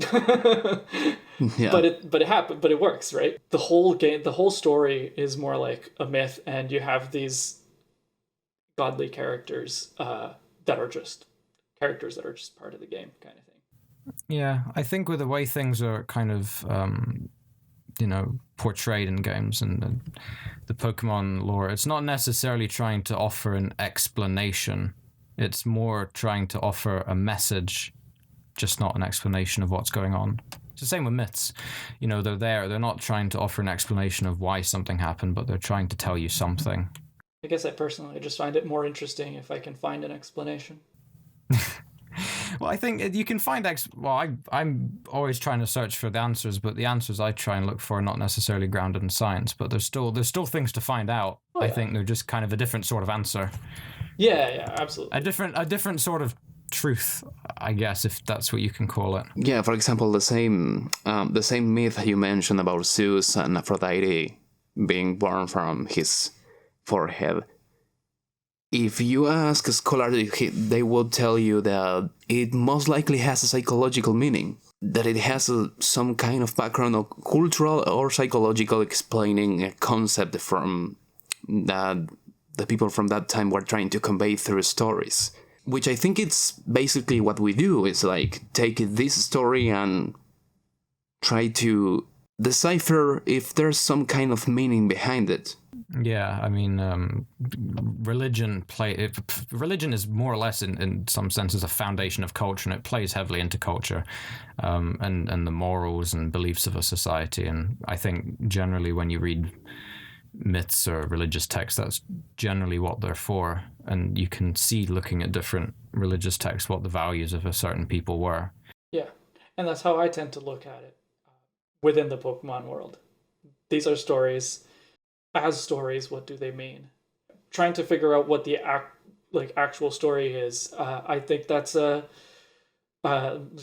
Yeah. But it happened. But it works, right? The whole game, the whole story is more like a myth, and you have these godly characters that are just part of the game, kind of thing. Yeah, I think with the way things are kind of portrayed in games and the Pokemon lore, it's not necessarily trying to offer an explanation. It's more trying to offer a message, just not an explanation of what's going on. It's the same with myths. They're not trying to offer an explanation of why something happened, but they're trying to tell you something. I guess I personally just find it more interesting if I can find an explanation. Well, I think you can find I'm always trying to search for the answers, but the answers I try and look for are not necessarily grounded in science, but there's still things to find out. Oh, yeah. I think they're just kind of a different sort of answer. Yeah, absolutely. A different sort of truth, I guess, if that's what you can call it. Yeah, for example, the same myth you mentioned about Zeus and Aphrodite being born from his forehead. If you ask a scholar, they will tell you that it most likely has a psychological meaning. that it has some kind of background or cultural or psychological explaining a concept from that the people from that time were trying to convey through stories. Which I think it's basically what we do, is like take this story and try to decipher if there's some kind of meaning behind it. Yeah, I mean, religion is more or less, in some senses, a foundation of culture, and it plays heavily into culture, and the morals and beliefs of a society. And I think generally when you read myths or religious texts, that's generally what they're for. And you can see, looking at different religious texts, what the values of a certain people were. Yeah, and that's how I tend to look at it within the Pokemon world. These are stories. As stories, what do they mean? Trying to figure out what the actual story is, I think that's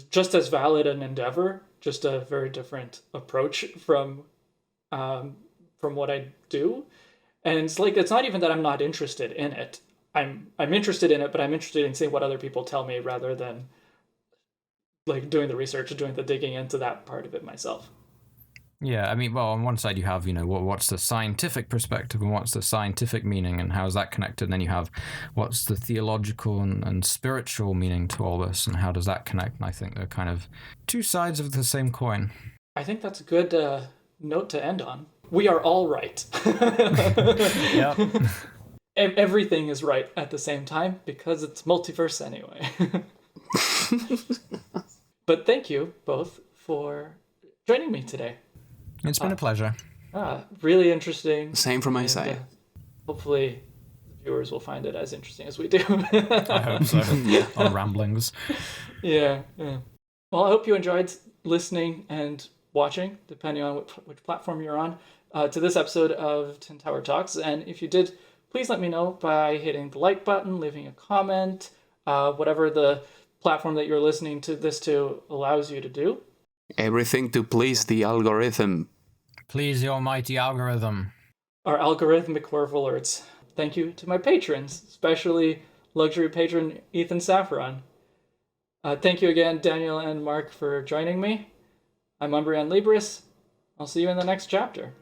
just as valid an endeavor, just a very different approach from what I do. And it's like, it's not even that I'm not interested in it. I'm interested in it, but I'm interested in seeing what other people tell me rather than like doing the research, doing the digging into that part of it myself. Yeah, I mean, well, on one side you have, what's the scientific perspective and what's the scientific meaning and how is that connected? And then you have what's the theological and spiritual meaning to all this and how does that connect? And I think they're kind of two sides of the same coin. I think that's a good note to end on. We are all right. Yep. Everything is right at the same time because it's multiverse anyway. But thank you both for joining me today. It's been a pleasure. Really interesting. Same from my side. Hopefully the viewers will find it as interesting as we do. I hope so. Yeah. Our ramblings. Yeah. Well, I hope you enjoyed listening and watching, depending on which platform you're on, to this episode of Tin Tower Talks. And if you did, please let me know by hitting the like button, leaving a comment, whatever the platform that you're listening to this to allows you to do. Everything to please the algorithm. Please the almighty algorithm. Our algorithmic warlords. Thank you to my patrons, especially luxury patron Ethan Saffron. Thank you again, Daniel and Mark, for joining me. I'm Umbreon Libris. I'll see you in the next chapter.